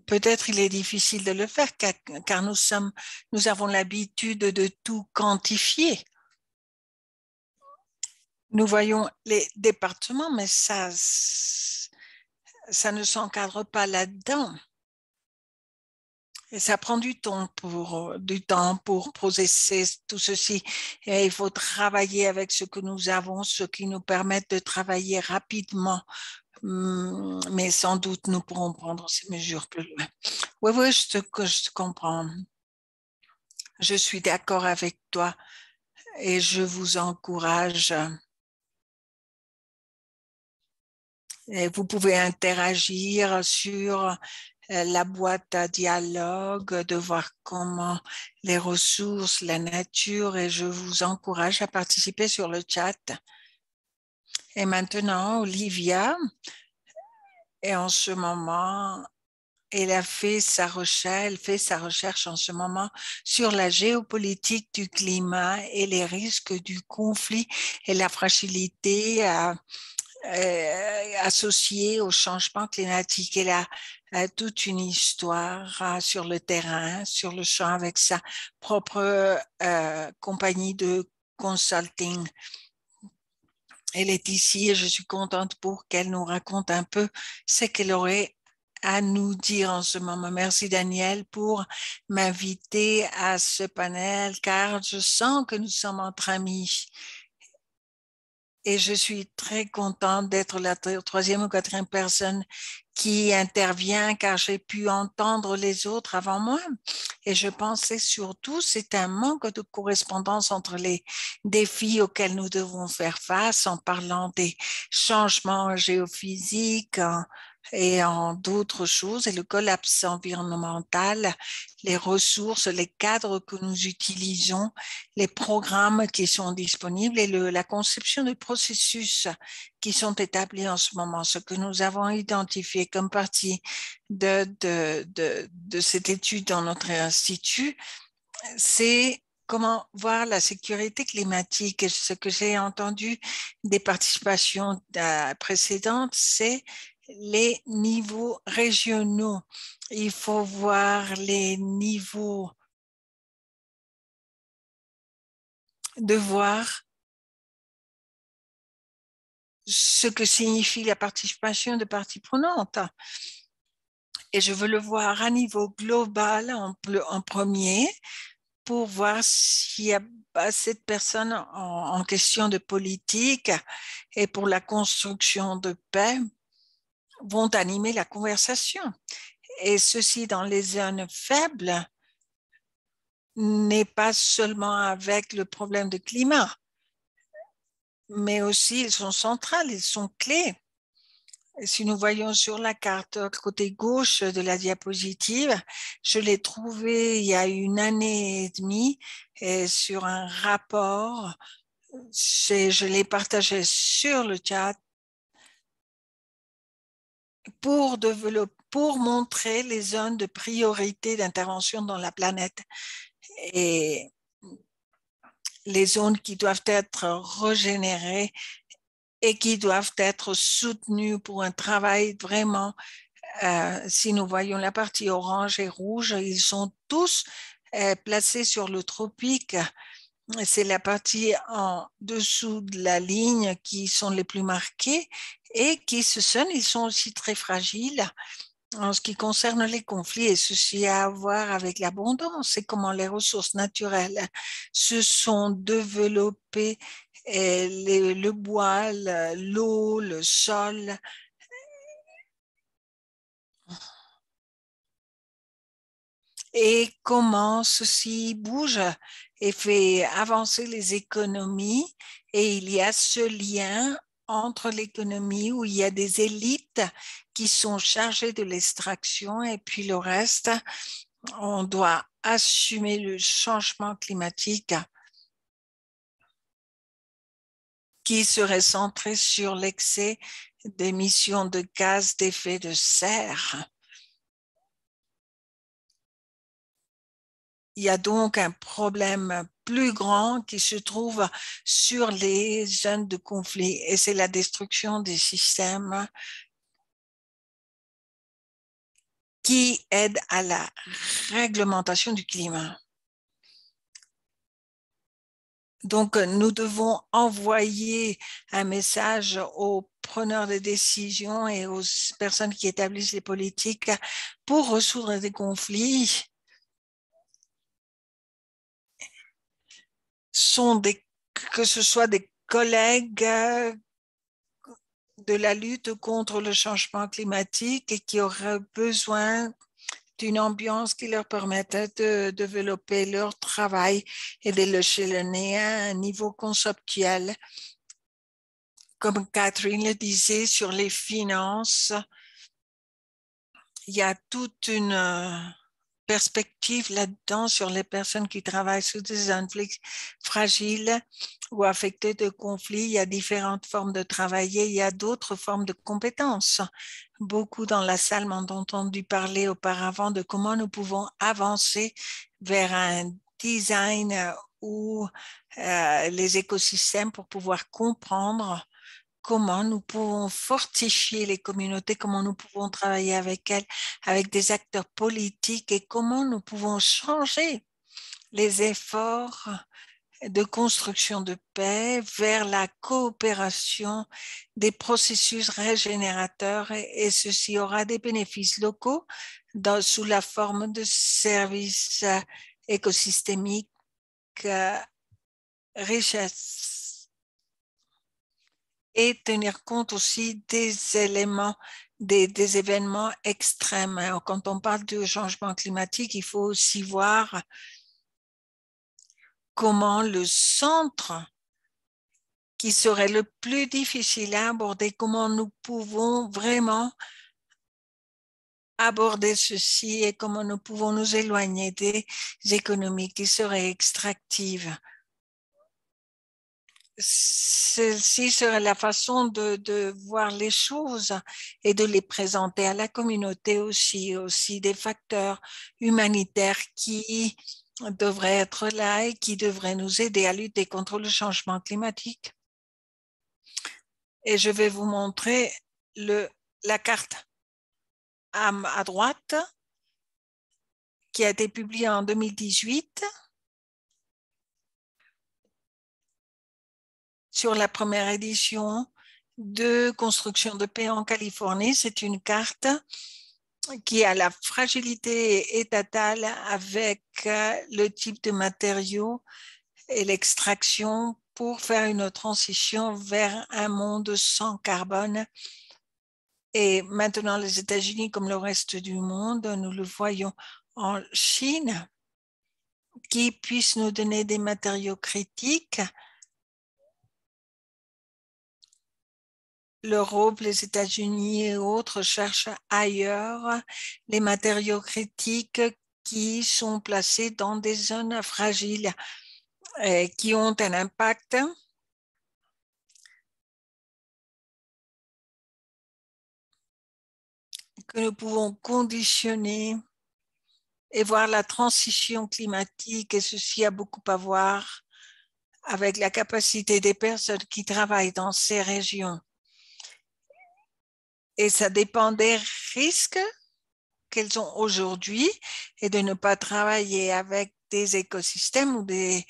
B: Peut-être il est difficile de le faire car nous avons l'habitude de tout quantifier. Nous voyons les départements, mais ça ne s'encadre pas là-dedans. Et ça prend du temps pour processer tout ceci. Et il faut travailler avec ce que nous avons, ce qui nous permet de travailler rapidement. Mais sans doute, nous pourrons prendre ces mesures plus loin. Oui, oui, je te comprends. Je suis d'accord avec toi et je vous encourage. Et vous pouvez interagir sur la boîte à dialogue, de voir comment les ressources, la nature, et je vous encourage à participer sur le chat. Et maintenant, Olivia, et en ce moment, elle fait sa recherche en ce moment sur la géopolitique du climat et les risques du conflit et la fragilité associée au changement climatique. Elle a toute une histoire sur le terrain, sur le champ, avec sa propre compagnie de consulting. Elle est ici et je suis contente pour qu'elle nous raconte un peu ce qu'elle aurait à nous dire en ce moment. Merci Daniel pour m'inviter à ce panel car je sens que nous sommes entre amis. Et je suis très contente d'être la troisième ou quatrième personne qui intervient car j'ai pu entendre les autres avant moi. Et je pensais surtout, c'est un manque de correspondance entre les défis auxquels nous devons faire face en parlant des changements géophysiques et en d'autres choses, et le collapse environnemental, les ressources, les cadres que nous utilisons, les programmes qui sont disponibles et la conception de processus qui sont établis en ce moment. Ce que nous avons identifié comme partie de cette étude dans notre institut, c'est comment voir la sécurité climatique. Et ce que j'ai entendu des participations précédentes, c'est les niveaux régionaux. Il faut voir les niveaux, de voir ce que signifie la participation de parties prenantes. Et je veux le voir à niveau global en premier pour voir s'il y a assez de personnes en question de politique et pour la construction de paix vont animer la conversation. Et ceci dans les zones faibles n'est pas seulement avec le problème de climat, mais aussi ils sont centrales, ils sont clés. Et si nous voyons sur la carte côté gauche de la diapositive, je l'ai trouvé il y a 1 année et demie et sur un rapport, je l'ai partagé sur le chat pour montrer les zones de priorité d'intervention dans la planète et les zones qui doivent être régénérées et qui doivent être soutenues pour un travail vraiment. Si nous voyons la partie orange et rouge, ils sont tous placés sur le tropique. C'est la partie en dessous de la ligne qui sont les plus marquées et ils sont aussi très fragiles en ce qui concerne les conflits, et ceci a à voir avec l'abondance et comment les ressources naturelles se sont développées, et le bois, l'eau, le sol. Et comment ceci bouge et fait avancer les économies. Et il y a ce lien entre l'économie où il y a des élites qui sont chargées de l'extraction et puis le reste, on doit assumer le changement climatique qui serait centré sur l'excès d'émissions de gaz d'effet de serre. Il y a donc un problème plus grand qui se trouve sur les zones de conflit et c'est la destruction des systèmes qui aident à la réglementation du climat. Donc, nous devons envoyer un message aux preneurs de décision et aux personnes qui établissent les politiques pour résoudre des conflits. Que ce soit des collègues de la lutte contre le changement climatique et qui auraient besoin d'une ambiance qui leur permettait de développer leur travail et de l'échelonner à un niveau conceptuel. Comme Catherine le disait sur les finances, il y a toute une perspective là-dedans sur les personnes qui travaillent sous des zones fragiles ou affectées de conflits. Il y a différentes formes de travailler, il y a d'autres formes de compétences. Beaucoup dans la salle m'ont entendu parler auparavant de comment nous pouvons avancer vers un design où les écosystèmes pour pouvoir comprendre comment nous pouvons fortifier les communautés, comment nous pouvons travailler avec elles, avec des acteurs politiques et comment nous pouvons changer les efforts de construction de paix vers la coopération des processus régénérateurs et ceci aura des bénéfices locaux sous la forme de services écosystémiques, richesses et tenir compte aussi des éléments des événements extrêmes. Alors, quand on parle de changement climatique, il faut aussi voir comment le centre qui serait le plus difficile à aborder, comment nous pouvons vraiment aborder ceci et comment nous pouvons nous éloigner des économies qui seraient extractives. Celle-ci serait la façon de voir les choses et de les présenter à la communauté aussi des facteurs humanitaires qui devraient être là et qui devraient nous aider à lutter contre le changement climatique. Et je vais vous montrer la carte à droite qui a été publiée en 2018 sur la première édition de construction de paix en Californie. C'est une carte qui a la fragilité étatale avec le type de matériaux et l'extraction pour faire une transition vers un monde sans carbone. Et maintenant, les États-Unis, comme le reste du monde, nous le voyons en Chine, qui puisse nous donner des matériaux critiques. L'Europe, les États-Unis et autres cherchent ailleurs les matériaux critiques qui sont placés dans des zones fragiles et qui ont un impact que nous pouvons conditionner et voir la transition climatique, et ceci a beaucoup à voir avec la capacité des personnes qui travaillent dans ces régions. Et ça dépend des risques qu'elles ont aujourd'hui et de ne pas travailler avec des écosystèmes ou des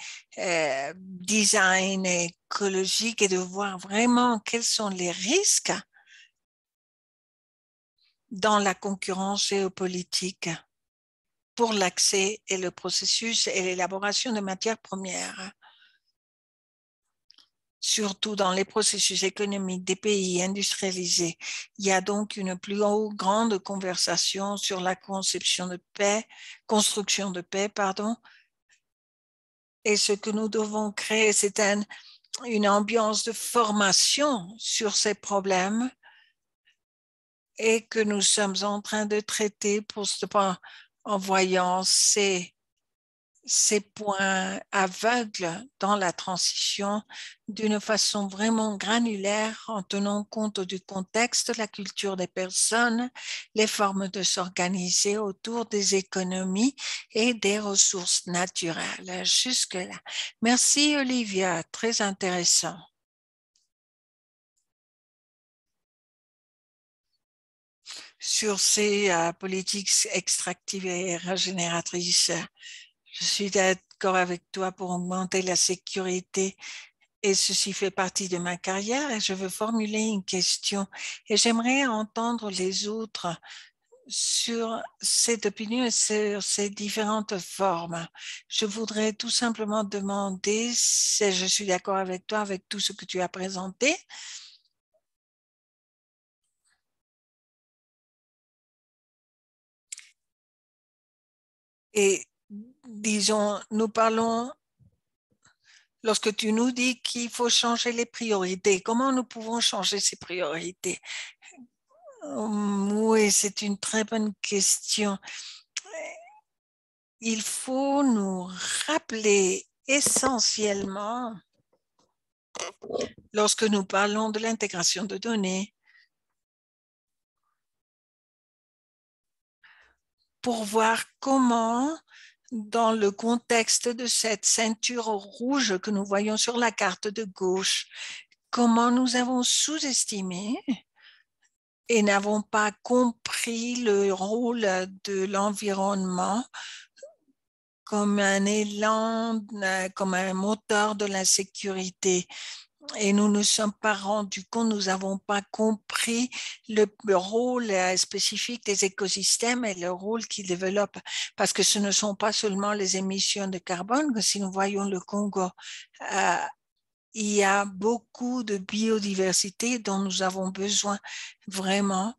B: designs écologiques et de voir vraiment quels sont les risques dans la concurrence géopolitique pour l'accès et le processus et l'élaboration de matières premières. Surtout dans les processus économiques des pays industrialisés. Il y a donc une plus grande conversation sur la conception de paix, construction de paix, pardon. Et ce que nous devons créer, c'est une ambiance de formation sur ces problèmes et que nous sommes en train de traiter en voyant ces points aveugles dans la transition d'une façon vraiment granulaire en tenant compte du contexte, de la culture des personnes, les formes de s'organiser autour des économies et des ressources naturelles. Jusque-là. Merci Olivia, très intéressant. Sur ces politiques extractives et régénératrices, je suis d'accord avec toi pour augmenter la sécurité et ceci fait partie de ma carrière et je veux formuler une question et j'aimerais entendre les autres sur cette opinion et sur ces différentes formes. Je voudrais tout simplement demander si je suis d'accord avec toi, avec tout ce que tu as présenté. Et disons, nous parlons, lorsque tu nous dis qu'il faut changer les priorités, comment nous pouvons changer ces priorités? Oui, c'est une très bonne question. Il faut nous rappeler essentiellement, lorsque nous parlons de l'intégration de données, pour voir comment, dans le contexte de cette ceinture rouge que nous voyons sur la carte de gauche, comment nous avons sous-estimé et n'avons pas compris le rôle de l'environnement comme un élan, comme un moteur de la sécurité. Et nous ne sommes pas rendus compte, nous n'avons pas compris le rôle spécifique des écosystèmes et le rôle qu'ils développent, parce que ce ne sont pas seulement les émissions de carbone, que si nous voyons le Congo, il y a beaucoup de biodiversité dont nous avons besoin vraiment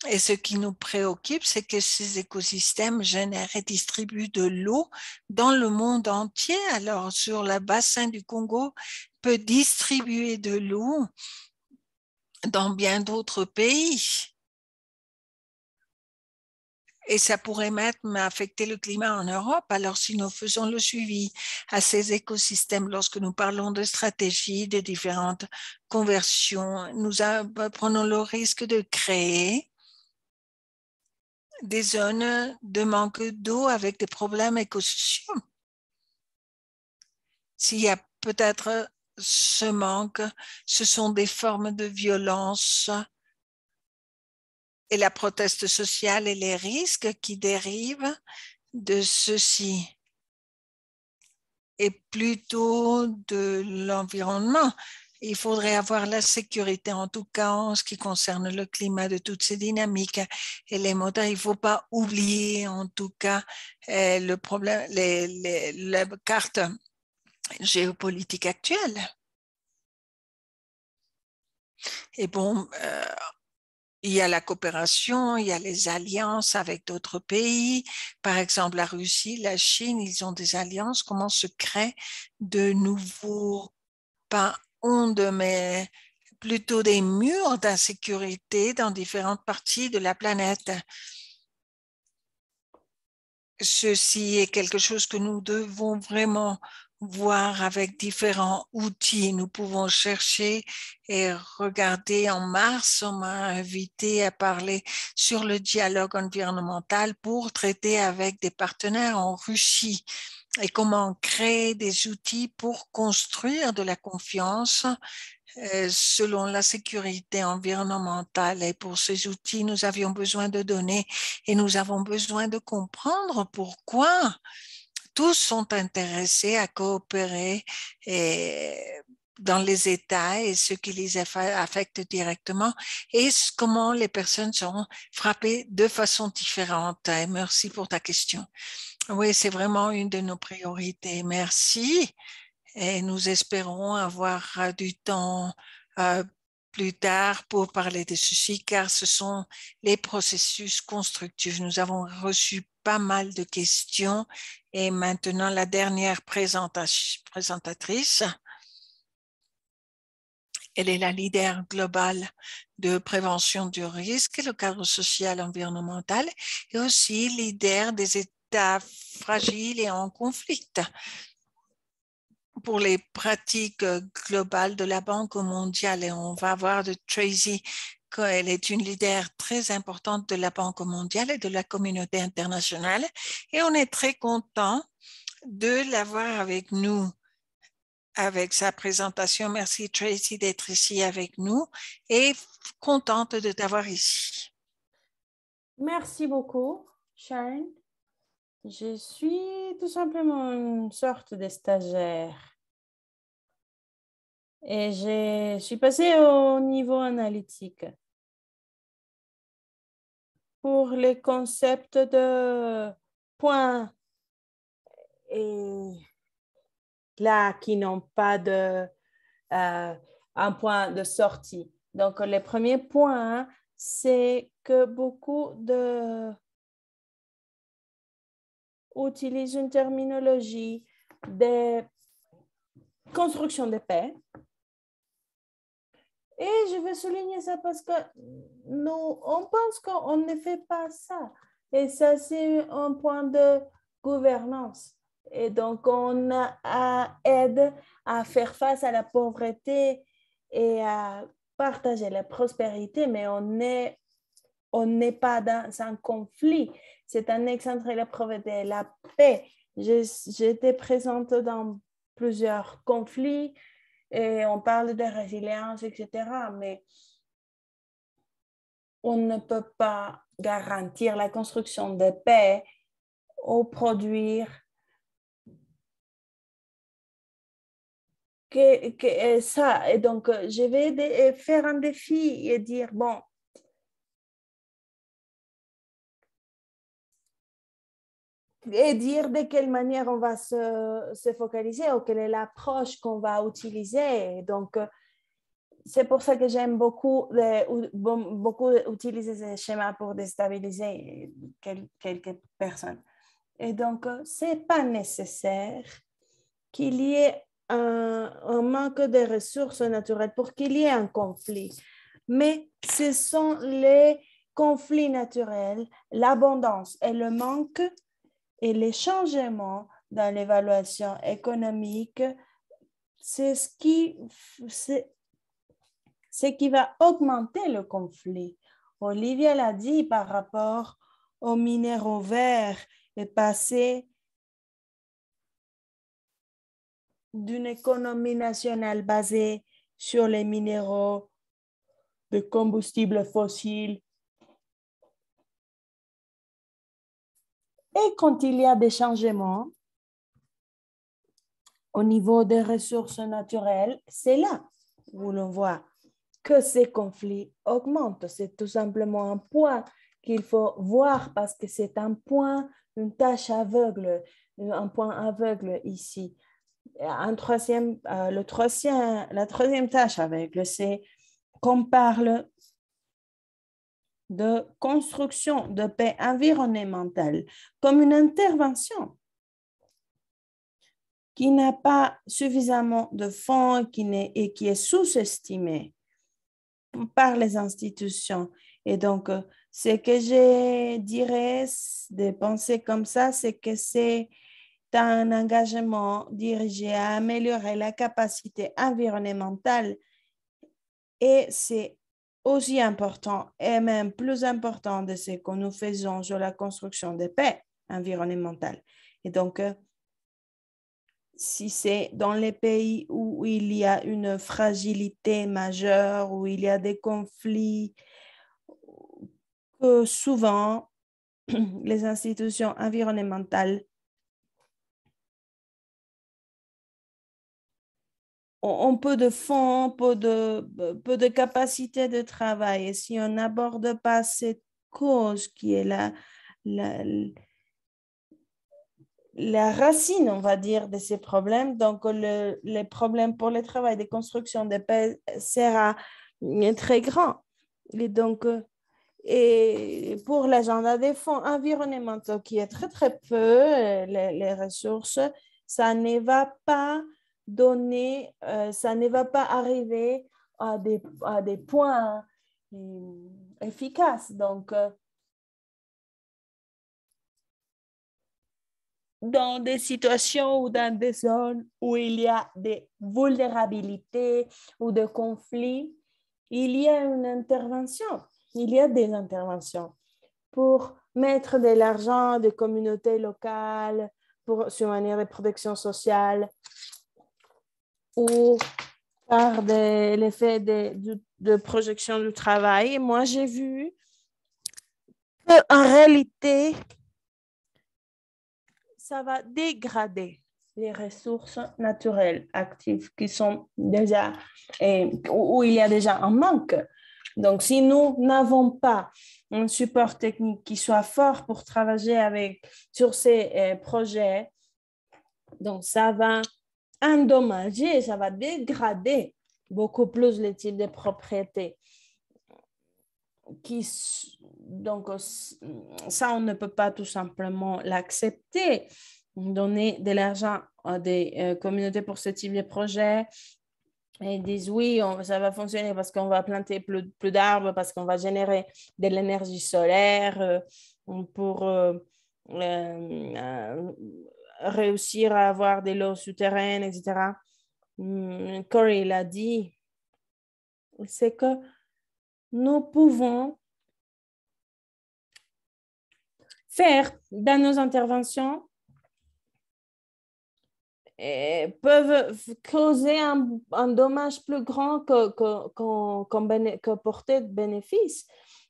B: Et ce qui nous préoccupe, c'est que ces écosystèmes génèrent et distribuent de l'eau dans le monde entier. Alors, sur le bassin du Congo, peut distribuer de l'eau dans bien d'autres pays. Et ça pourrait même affecter le climat en Europe. Alors, si nous faisons le suivi à ces écosystèmes, lorsque nous parlons de stratégies, de différentes conversions, nous prenons le risque de créer des zones de manque d'eau avec des problèmes écosociaux. S'il y a peut-être ce manque, ce sont des formes de violence et la proteste sociale et les risques qui dérivent de ceci. Et plutôt de l'environnement. Il faudrait avoir la sécurité, en tout cas en ce qui concerne le climat, de toutes ces dynamiques et les moteurs. Il ne faut pas oublier, en tout cas, le problème, la carte géopolitique actuelle. Et bon, il y a la coopération, il y a les alliances avec d'autres pays. Par exemple, la Russie, la Chine, ils ont des alliances. Comment se créent de nouveaux, pas ondes, mais plutôt des murs d'insécurité dans différentes parties de la planète. Ceci est quelque chose que nous devons vraiment voir avec différents outils. Nous pouvons chercher et regarder. En mars, on m'a invité à parler sur le dialogue environnemental pour traiter avec des partenaires en Russie et comment créer des outils pour construire de la confiance selon la sécurité environnementale. Et pour ces outils, nous avions besoin de données et nous avons besoin de comprendre pourquoi tous sont intéressés à coopérer dans les États et ce qui les affecte directement et comment les personnes seront frappées de façon différente. Et merci pour ta question. Oui, c'est vraiment une de nos priorités. Merci. Et nous espérons avoir du temps plus tard pour parler de ceci, car ce sont les processus constructifs. Nous avons reçu pas mal de questions et maintenant la dernière présentatrice. Elle est la leader globale de prévention du risque, le cadre social environnemental et aussi leader des États fragiles et en conflit. Pour les pratiques globales de la Banque mondiale. Et on va voir de Tracy qu'elle est une leader très importante de la Banque mondiale et de la communauté internationale. Et on est très content de l'avoir avec nous avec sa présentation. Merci Tracy d'être ici avec nous et contente de t'avoir ici.
C: Merci beaucoup, Sharon. Je suis tout simplement une sorte de stagiaire. Et je suis passée au niveau analytique. Pour les concepts de points et là qui n'ont pas un point de sortie. Donc, le premier point, c'est que beaucoup utilisent une terminologie de construction de paix. Et je veux souligner ça parce que nous, on pense qu'on ne fait pas ça. Et ça, c'est un point de gouvernance. Et donc, on aide à faire face à la pauvreté et à partager la prospérité, mais on n'est pas dans un conflit. C'est un exemple de la pauvreté et la paix. J'étais présente dans plusieurs conflits et on parle de résilience, etc. Mais on ne peut pas garantir la construction de paix ou produire que ça. Et donc, je vais faire un défi et dire, bon, et dire de quelle manière on va se focaliser ou quelle est l'approche qu'on va utiliser. Donc, c'est pour ça que j'aime beaucoup utiliser ces schémas pour déstabiliser quelques personnes. Et donc, ce n'est pas nécessaire qu'il y ait un manque de ressources naturelles pour qu'il y ait un conflit. Mais ce sont les conflits naturels, l'abondance et le manque et les changements dans l'évaluation économique, c'est ce qui va augmenter le conflit. Olivia l'a dit par rapport aux minéraux verts et passer d'une économie nationale basée sur les minéraux de combustibles fossiles. Et quand il y a des changements au niveau des ressources naturelles, c'est là où l'on voit que ces conflits augmentent. C'est tout simplement un point qu'il faut voir parce que c'est un point, une tâche aveugle, un point aveugle ici. La troisième tâche aveugle, c'est qu'on parle de construction de paix environnementale comme une intervention qui n'a pas suffisamment de fonds et qui est sous-estimée par les institutions. Et donc, ce que je dirais de penser comme ça, c'est que c'est un engagement dirigé à améliorer la capacité environnementale et c'est aussi important et même plus important de ce que nous faisons sur la construction de paix environnementale. Et donc, si c'est dans les pays où il y a une fragilité majeure, où il y a des conflits, que souvent les institutions environnementales ont peu de fonds, peu de capacité de travail. Et si on n'aborde pas cette cause qui est la racine, on va dire, de ces problèmes, donc les problèmes pour le travail de construction de paix sera très grand. Et donc, et pour l'agenda des fonds environnementaux, qui est très, très peu, les ressources, ça ne va pas donner, ça ne va pas arriver à des points efficaces. Donc, dans des situations ou dans des zones où il y a des vulnérabilités ou des conflits, il y a une intervention. Il y a des interventions pour mettre de l'argent des communautés locales sur manière de protection sociale ou par l'effet de projection du travail. Et moi, j'ai vu qu'en réalité, ça va dégrader les ressources naturelles actives qui sont déjà, où il y a déjà un manque. Donc, si nous n'avons pas un support technique qui soit fort pour travailler sur ces projets, donc ça va endommager, ça va dégrader beaucoup plus les types de propriétés. Donc, ça, on ne peut pas tout simplement l'accepter. Donner de l'argent à des communautés pour ce type de projet. Et ils disent oui, ça va fonctionner parce qu'on va planter plus d'arbres, parce qu'on va générer de l'énergie solaire pour réussir à avoir de l'eau souterraine, etc. Corey l'a dit, c'est que nous pouvons faire dans nos interventions peuvent causer un dommage plus grand que porter de bénéfices.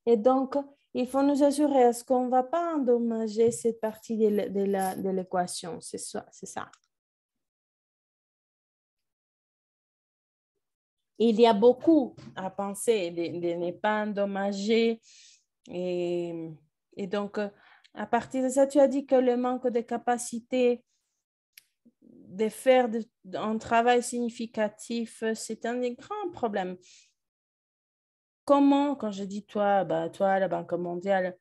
C: Et donc, il faut nous assurer à ce qu'on ne va pas endommager cette partie de l'équation. C'est ça. Il y a beaucoup à penser de ne pas endommager. Et donc, à partir de ça, tu as dit que le manque de capacité de faire un travail significatif, c'est un des grands problèmes. comment, quand je dis toi, toi, la Banque mondiale,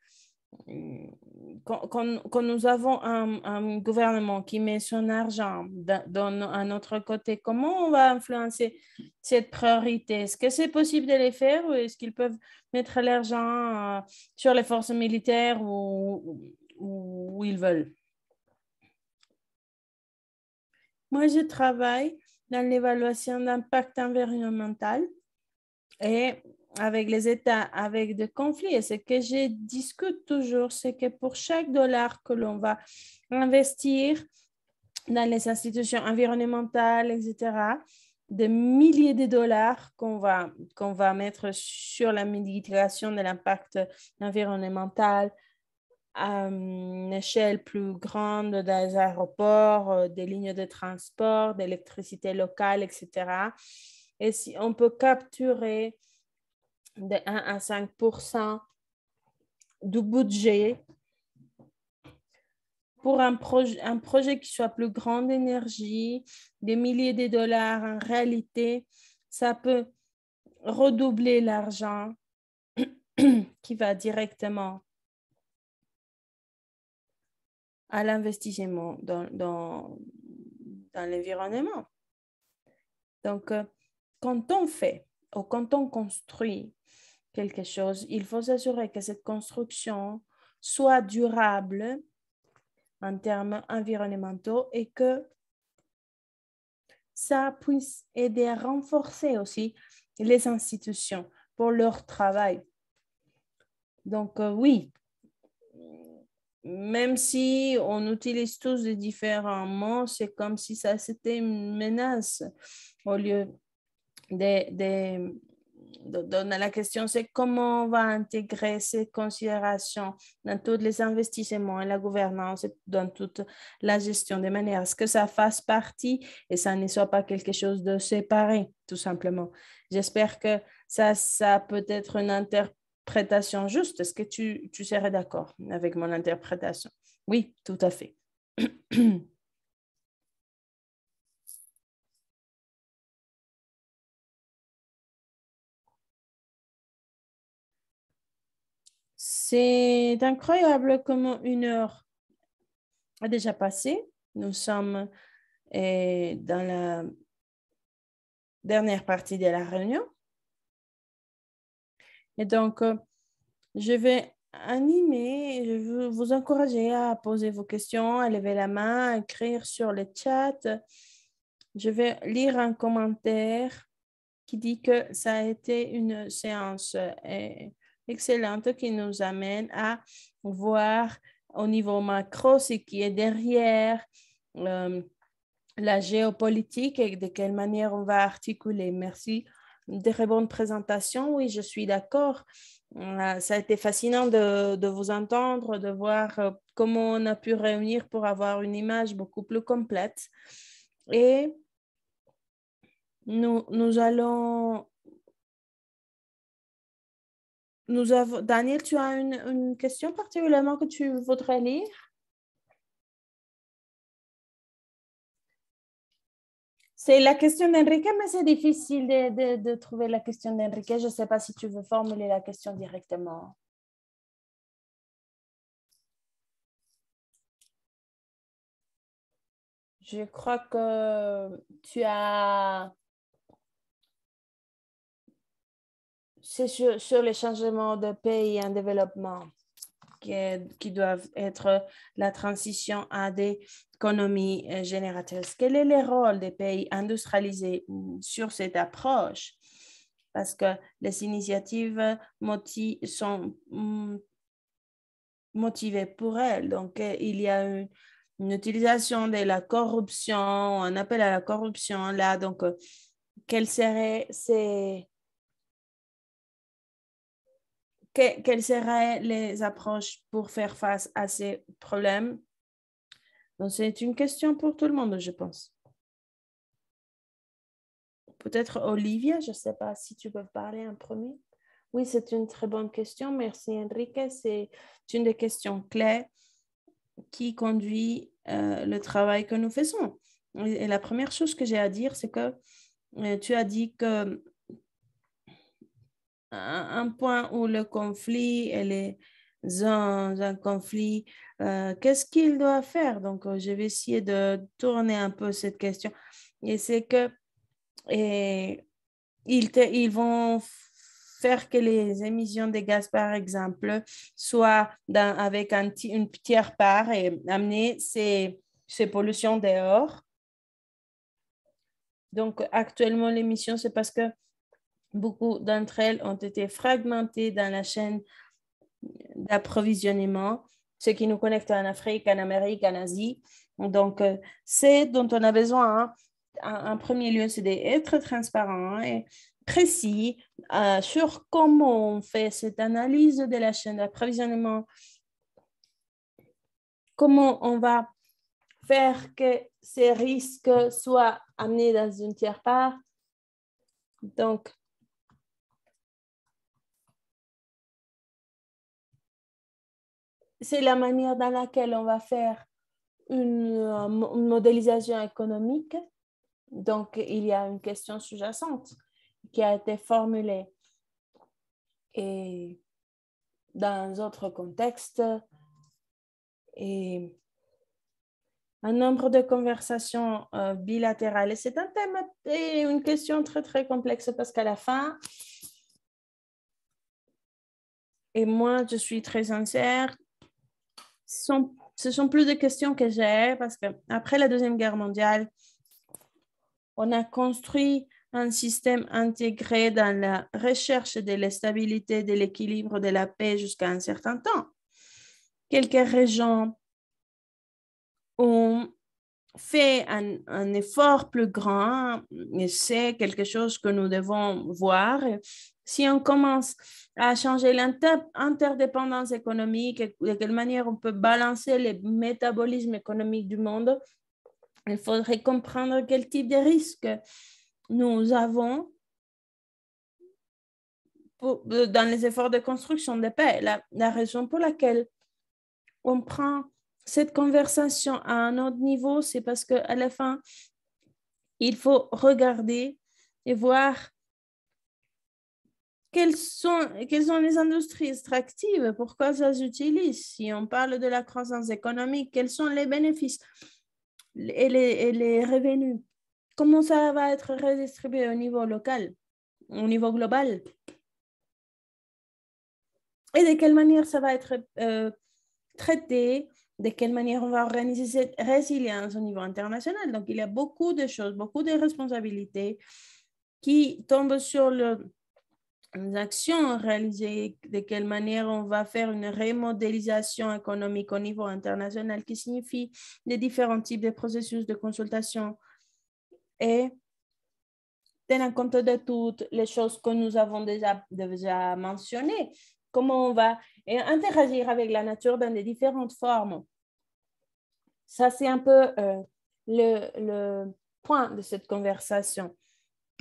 C: quand nous avons un gouvernement qui met son argent à notre côté, comment on va influencer cette priorité? Est-ce que c'est possible de les faire ou est-ce qu'ils peuvent mettre l'argent sur les forces militaires où ils veulent? Moi, je travaille dans l'évaluation d'impact environnemental et avec les États avec des conflits. Et ce que je discute toujours, c'est que pour chaque dollar que l'on va investir dans les institutions environnementales, etc., des milliers de dollars qu'on va mettre sur la mitigation de l'impact environnemental à une échelle plus grande des aéroports, des lignes de transport, d'électricité locale, etc. Et si on peut capturer de 1 à 5% du budget pour un projet qui soit plus grand d'énergie, des milliers de dollars en réalité, ça peut redoubler l'argent qui va directement à l'investissement dans l'environnement. Donc, quand on fait ou quand on construit quelque chose, il faut s'assurer que cette construction soit durable en termes environnementaux et que ça puisse aider à renforcer aussi les institutions pour leur travail. Donc, oui, même si on utilise tous des différents mots, c'est comme si ça c'était une menace au lieu la question, c'est comment on va intégrer ces considérations dans tous les investissements et la gouvernance et dans toute la gestion, de manière à ce que ça fasse partie et ça ne soit pas quelque chose de séparé, tout simplement. J'espère que ça peut être une interprétation juste. Est-ce que tu serais d'accord avec mon interprétation? Oui, tout à fait. C'est incroyable comment 1 heure a déjà passé. Nous sommes dans la dernière partie de la réunion. Et donc, je vais animer, je veux vous encourager à poser vos questions, à lever la main, à écrire sur le chat. Je vais lire un commentaire qui dit que ça a été une séance excellente qui nous amène à voir au niveau macro ce qui est derrière la géopolitique et de quelle manière on va articuler. Merci. De très bonnes présentations. Oui, je suis d'accord. Ça a été fascinant de vous entendre, de voir comment on a pu réunir pour avoir une image beaucoup plus complète. Et nous allons... Daniel, tu as une question particulièrement que tu voudrais lire? C'est la question d'Enrique, mais c'est difficile de trouver la question d'Enrique. Je ne sais pas si tu veux formuler la question directement. Je crois que tu as... C'est sur les changements de pays en développement qui doivent être la transition à des économies génératrices. Quel est le rôle des pays industrialisés sur cette approche? Parce que les initiatives sont motivées pour elles. Donc, il y a une utilisation de la corruption, un appel à la corruption là. Donc, quelles seraient les approches pour faire face à ces problèmes? Donc, c'est une question pour tout le monde, je pense. Peut-être Olivia, je ne sais pas si tu peux parler en premier. Oui, c'est une très bonne question. Merci, Enrique. C'est une des questions clés qui conduit le travail que nous faisons. Et la première chose que j'ai à dire, c'est que tu as dit que un point où le conflit et les zones d'un conflit, qu'est-ce qu'il doit faire? Donc, je vais essayer de tourner un peu cette question. Et c'est que ils vont faire que les émissions de gaz, par exemple, soient avec une tiers part et amener ces pollutions dehors. Donc, actuellement, l'émission, c'est parce que beaucoup d'entre elles ont été fragmentées dans la chaîne d'approvisionnement, ce qui nous connecte en Afrique, en Amérique, en Asie. Donc, c'est dont on a besoin. En premier lieu, c'est d'être transparent et précis sur comment on fait cette analyse de la chaîne d'approvisionnement, comment on va faire que ces risques soient amenés dans une tiers part. Donc, c'est la manière dans laquelle on va faire une modélisation économique. Donc, il y a une question sous-jacente qui a été formulée. Et dans d'autres contextes, et un nombre de conversations bilatérales. Et c'est un thème et une question très, très complexe parce qu'à la fin, et moi, je suis très sincère, ce sont plus de questions que j'ai parce qu'après la Deuxième Guerre mondiale, on a construit un système intégré dans la recherche de la stabilité, de l'équilibre, de la paix jusqu'à un certain temps. Quelques régions ont fait un effort plus grand et c'est quelque chose que nous devons voir. Si on commence à changer l'interdépendance économique et de quelle manière on peut balancer les métabolismes économiques du monde, il faudrait comprendre quel type de risques nous avons dans les efforts de construction de paix. La raison pour laquelle on prend cette conversation à un autre niveau, c'est parce qu'à la fin, il faut regarder et voir quelles sont les industries extractives, pourquoi ça s'utilise. Si on parle de la croissance économique, quels sont les bénéfices et les revenus? Comment ça va être redistribué au niveau local, au niveau global? Et de quelle manière ça va être traité, de quelle manière on va organiser cette résilience au niveau international. Donc, il y a beaucoup de choses, beaucoup de responsabilités qui tombent sur les actions réalisées, de quelle manière on va faire une remodélisation économique au niveau international, qui signifie les différents types de processus de consultation et tenant compte de toutes les choses que nous avons déjà mentionnées. Comment on va interagir avec la nature dans les différentes formes. Ça, c'est un peu le point de cette conversation.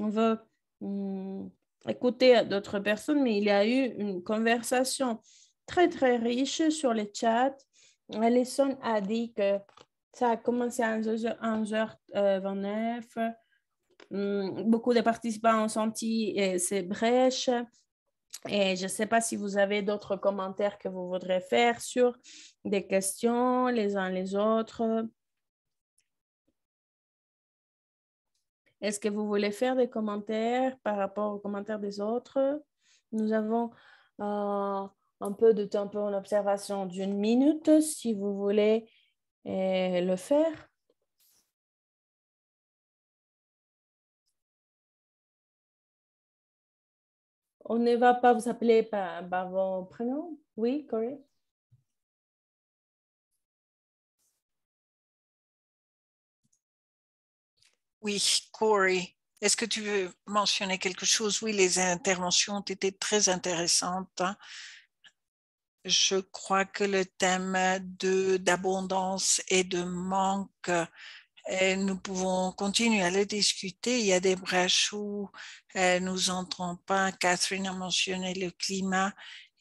C: On veut écouter d'autres personnes, mais il y a eu une conversation très, très riche sur le chat. Alison a dit que ça a commencé à 11h29. Beaucoup de participants ont senti ces brèches. Et je ne sais pas si vous avez d'autres commentaires que vous voudrez faire sur des questions les uns les autres. Est-ce que vous voulez faire des commentaires par rapport aux commentaires des autres? Nous avons un peu de temps pour une observation d'une minute, si vous voulez le faire. On ne va pas vous appeler par vos prénoms? Oui, Corey?
B: Oui, Corey, est-ce que tu veux mentionner quelque chose? Oui, les interventions ont été très intéressantes. Je crois que le thème d'abondance et de manque, nous pouvons continuer à le discuter. Il y a des brèches où nous n'entrons pas. Catherine a mentionné le climat.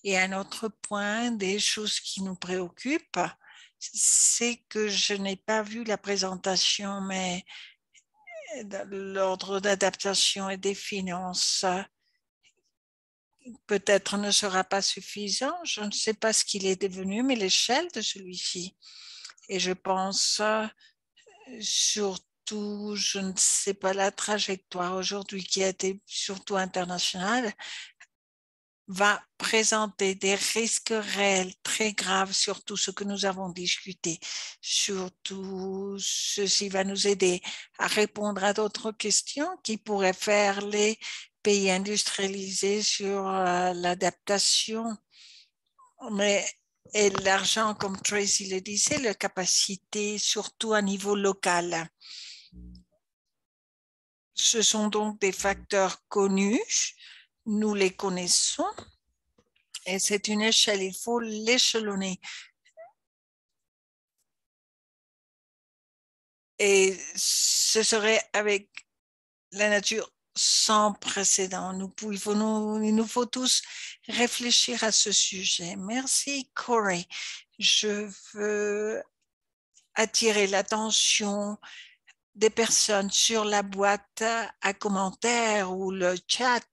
B: Et un autre point, des choses qui nous préoccupent, c'est que je n'ai pas vu la présentation, mais dans l'ordre d'adaptation et des finances, peut-être ne sera pas suffisant. Je ne sais pas ce qu'il est devenu, mais l'échelle de celui-ci. Et je pense surtout, je ne sais pas, la trajectoire aujourd'hui qui a été surtout internationale, va présenter des risques réels très graves sur tout ce que nous avons discuté. Surtout, ceci va nous aider à répondre à d'autres questions qui pourraient faire les pays industrialisés sur l'adaptation. Mais et l'argent, comme Tracy le disait, la capacité, surtout à niveau local. Ce sont donc des facteurs connus, nous les connaissons, et c'est une échelle, il faut l'échelonner. Et ce serait avec la nature sans précédent. Il nous faut tous réfléchir à ce sujet. Merci, Corey. Je veux attirer l'attention des personnes sur la boîte à commentaires ou le chat,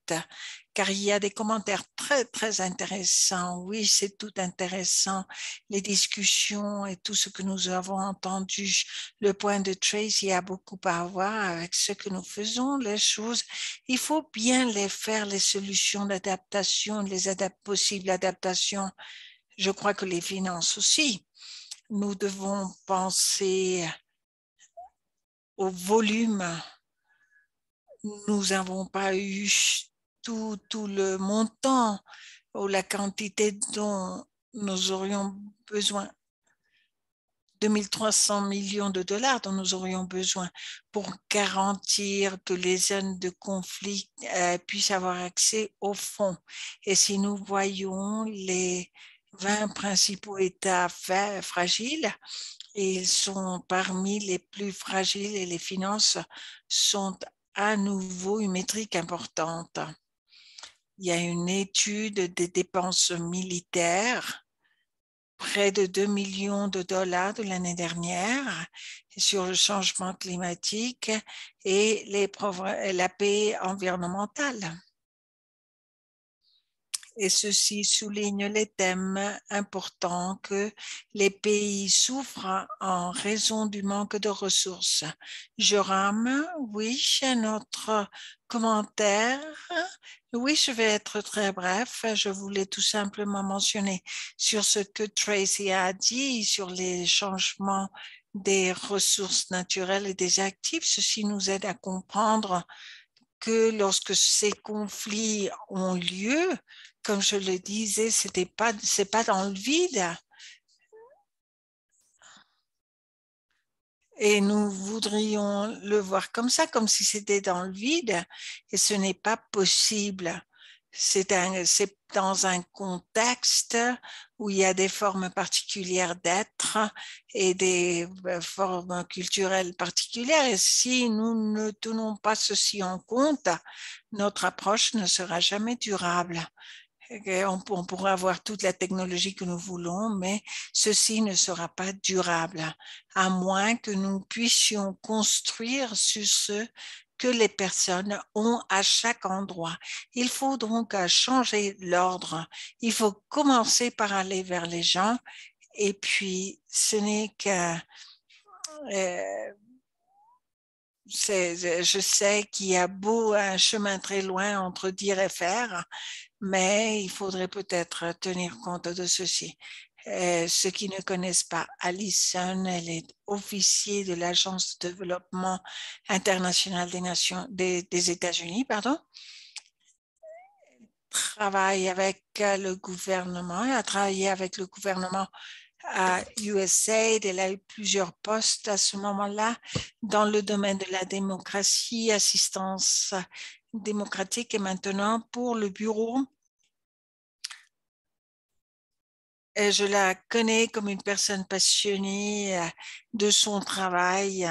B: car il y a des commentaires très, très intéressants. Oui, c'est tout intéressant, les discussions et tout ce que nous avons entendu. Le point de Tracy a beaucoup à voir avec ce que nous faisons, les choses. Il faut bien les faire, les solutions d'adaptation, les possibles adaptations. Je crois que les finances aussi. Nous devons penser au volume. Nous n'avons pas eu tout le montant ou la quantité dont nous aurions besoin. 2300 millions de dollars dont nous aurions besoin pour garantir que les zones de conflit puissent avoir accès aux fonds. Et si nous voyons les 20 principaux États fragiles, ils sont parmi les plus fragiles et les finances sont à nouveau une métrique importante. Il y a une étude des dépenses militaires, près de 2 millions de dollars de l'année dernière, sur le changement climatique et la paix environnementale. Et ceci souligne les thèmes importants que les pays souffrent en raison du manque de ressources. Joram, oui, notre commentaire. Oui, je vais être très bref. Je voulais tout simplement mentionner sur ce que Tracy a dit sur les changements des ressources naturelles et des actifs. Ceci nous aide à comprendre que lorsque ces conflits ont lieu, comme je le disais, c'est pas dans le vide. Et nous voudrions le voir comme ça, comme si c'était dans le vide, et ce n'est pas possible. C'est dans un contexte où il y a des formes particulières d'être et des formes culturelles particulières. Et si nous ne tenons pas ceci en compte, notre approche ne sera jamais durable. On pourra avoir toute la technologie que nous voulons, mais ceci ne sera pas durable, à moins que nous puissions construire sur ce que les personnes ont à chaque endroit. Il faut donc changer l'ordre. Il faut commencer par aller vers les gens, et puis ce n'est que... je sais qu'il y a un chemin très loin entre dire et faire, mais il faudrait peut-être tenir compte de ceci. Ceux qui ne connaissent pas Alison, elle est officier de l'Agence de développement international des États-Unis, travaille avec le gouvernement, elle a travaillé avec le gouvernement à USAID, elle a eu plusieurs postes à ce moment-là dans le domaine de la démocratie, assistance démocratique, et maintenant pour le bureau. Et je la connais comme une personne passionnée de son travail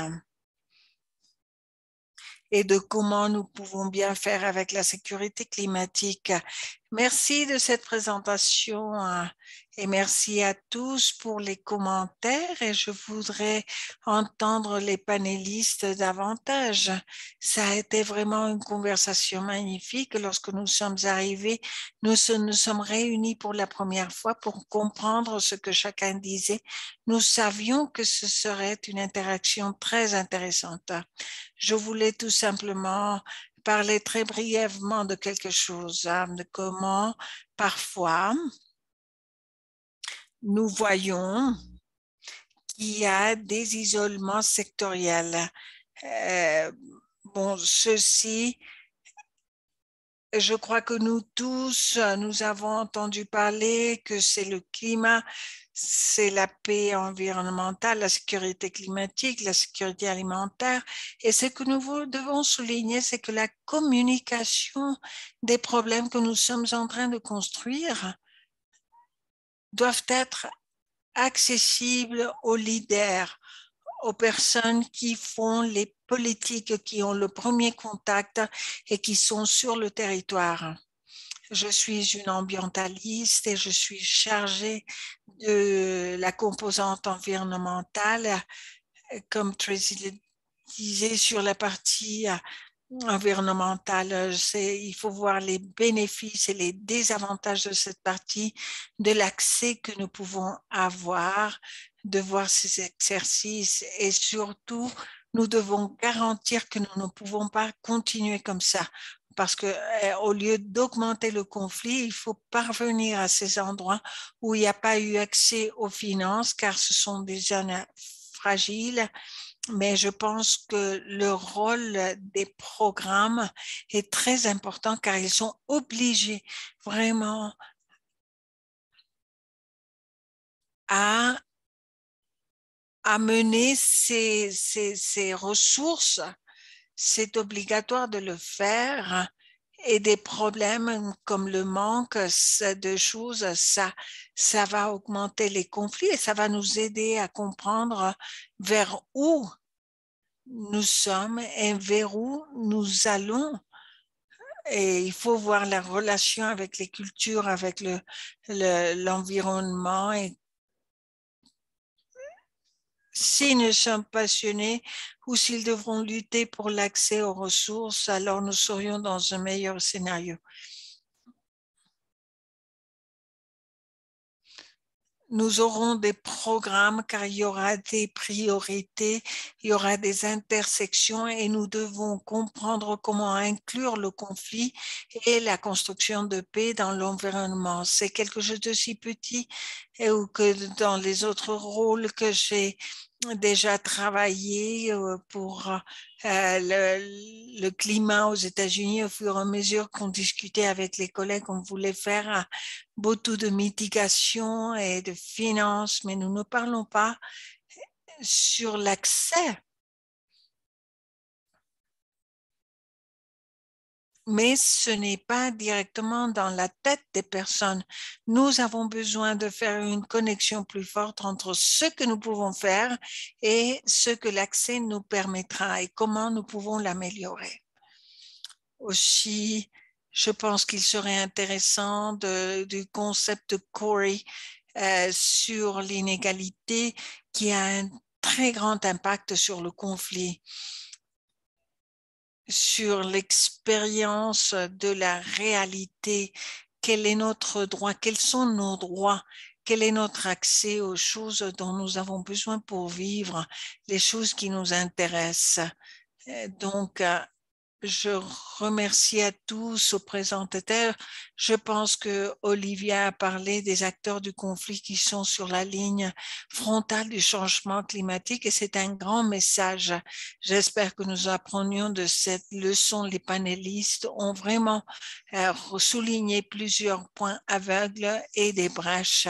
B: et de comment nous pouvons bien faire avec la sécurité climatique. Merci de cette présentation Et merci à tous pour les commentaires et je voudrais entendre les panélistes davantage. Ça a été vraiment une conversation magnifique. Lorsque nous sommes arrivés, nous sommes réunis pour la première fois pour comprendre ce que chacun disait. Nous savions que ce serait une interaction très intéressante. Je voulais tout simplement parler très brièvement de quelque chose, de comment parfois nous voyons qu'il y a des isolements sectoriels. Ceci, je crois que nous tous, nous avons entendu parler que c'est le climat, c'est la paix environnementale, la sécurité climatique, la sécurité alimentaire. Et ce que nous devons souligner, c'est que la communication des problèmes que nous sommes en train de construire doivent être accessibles aux leaders, aux personnes qui font les politiques, qui ont le premier contact et qui sont sur le territoire. Je suis une ambientaliste et je suis chargée de la composante environnementale, comme Tracy disait, sur la partie environnementale. Il faut voir les bénéfices et les désavantages de cette partie, de l'accès que nous pouvons avoir, de voir ces exercices et surtout, nous devons garantir que nous ne pouvons pas continuer comme ça. Parce que au lieu d'augmenter le conflit, il faut parvenir à ces endroits où il n'y a pas eu accès aux finances, car ce sont des zones fragiles. Mais je pense que le rôle des programmes est très important car ils sont obligés vraiment à mener ces ressources. C'est obligatoire de le faire et des problèmes comme le manque de choses, ça va augmenter les conflits et ça va nous aider à comprendre vers où nous sommes et vers où nous allons. Et il faut voir la relation avec les cultures, avec l'environnement. Et s'ils ne sont passionnés ou s'ils devront lutter pour l'accès aux ressources, alors nous serions dans un meilleur scénario. Nous aurons des programmes car il y aura des priorités, il y aura des intersections et nous devons comprendre comment inclure le conflit et la construction de paix dans l'environnement. C'est quelque chose de si petit et que dans les autres rôles que j'ai déjà travaillé pour le climat aux États-Unis au fur et à mesure qu'on discutait avec les collègues, on voulait faire beaucoup de mitigation et de finances, mais nous ne parlons pas sur l'accès. Mais ce n'est pas directement dans la tête des personnes. Nous avons besoin de faire une connexion plus forte entre ce que nous pouvons faire et ce que l'accès nous permettra et comment nous pouvons l'améliorer. Aussi, je pense qu'il serait intéressant du concept de Corey sur l'inégalité qui a un très grand impact sur le conflit, sur l'expérience de la réalité. Quel est notre droit? Quels sont nos droits? Quel est notre accès aux choses dont nous avons besoin pour vivre, les choses qui nous intéressent? Donc, je remercie à tous aux présentateurs. Je pense que Olivia a parlé des acteurs du conflit qui sont sur la ligne frontale du changement climatique et c'est un grand message. J'espère que nous apprenions de cette leçon. Les panélistes ont vraiment souligné plusieurs points aveugles et des brèches.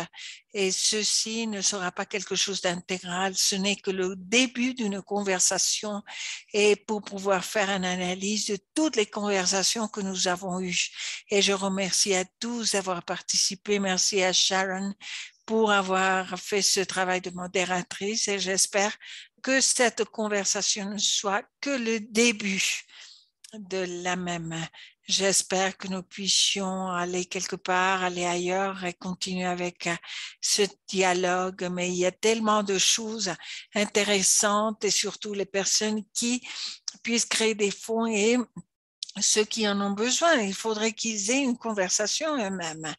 B: Et ceci ne sera pas quelque chose d'intégral. Ce n'est que le début d'une conversation et pour pouvoir faire une analyse de toutes les conversations que nous avons eues. Et je remercie à tous d'avoir participé. Merci à Sharon pour avoir fait ce travail de modératrice et j'espère que cette conversation ne soit que le début de la même. J'espère que nous puissions aller quelque part, aller ailleurs et continuer avec ce dialogue. Mais il y a tellement de choses intéressantes et surtout les personnes qui puissent créer des fonds et ceux qui en ont besoin. Il faudrait qu'ils aient une conversation eux-mêmes.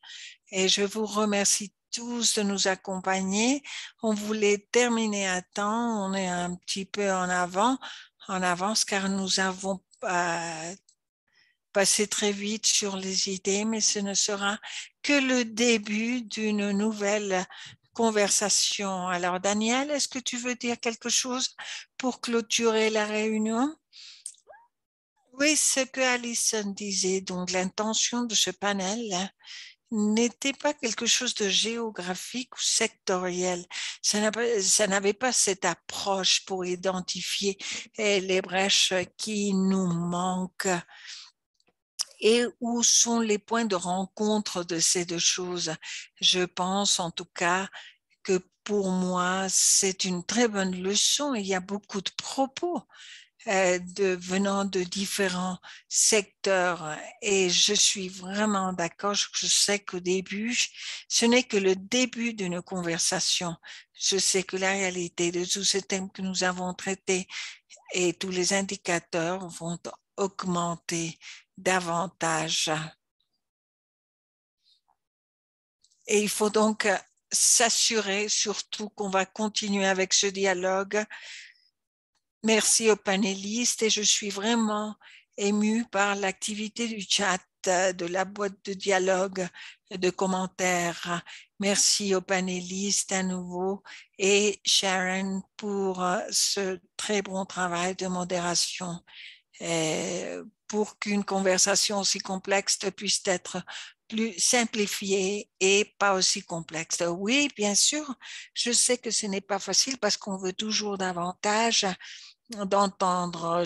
B: Et je vous remercie tous de nous accompagner. On voulait terminer à temps. On est un petit peu en avance car nous avons passé très vite sur les idées, mais ce ne sera que le début d'une nouvelle conversation. Alors, Daniel, est-ce que tu veux dire quelque chose pour clôturer la réunion? Oui, ce que Alison disait, donc l'intention de ce panel n'était pas quelque chose de géographique ou sectoriel. Ça n'avait pas cette approche pour identifier les brèches qui nous manquent et où sont les points de rencontre de ces deux choses. Je pense en tout cas que pour moi, c'est une très bonne leçon. Il y a beaucoup de propos venant de différents secteurs et je suis vraiment d'accord. Je sais qu'au début, ce n'est que le début d'une conversation. Je sais que la réalité de tous ces thèmes que nous avons traités et tous les indicateurs vont augmenter davantage. Et il faut donc s'assurer surtout qu'on va continuer avec ce dialogue. Merci aux panélistes et je suis vraiment émue par l'activité du chat, de la boîte de dialogue, de commentaires. Merci aux panélistes à nouveau et Sharon pour ce très bon travail de modération. Pour qu'une conversation aussi complexe puisse être plus simplifiée et pas aussi complexe. Oui, bien sûr, je sais que ce n'est pas facile parce qu'on veut toujours davantage d'entendre.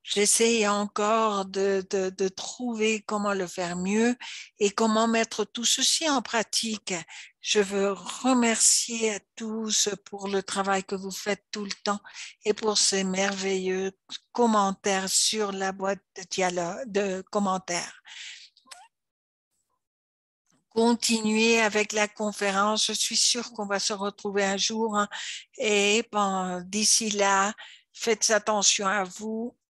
B: J'essaie encore de trouver comment le faire mieux et comment mettre tout ceci en pratique. Je veux remercier à tous pour le travail que vous faites tout le temps et pour ces merveilleux commentaires sur la boîte de dialogue, de commentaires. Continuer avec la conférence. Je suis sûre qu'on va se retrouver un jour et d'ici là, faites attention à vous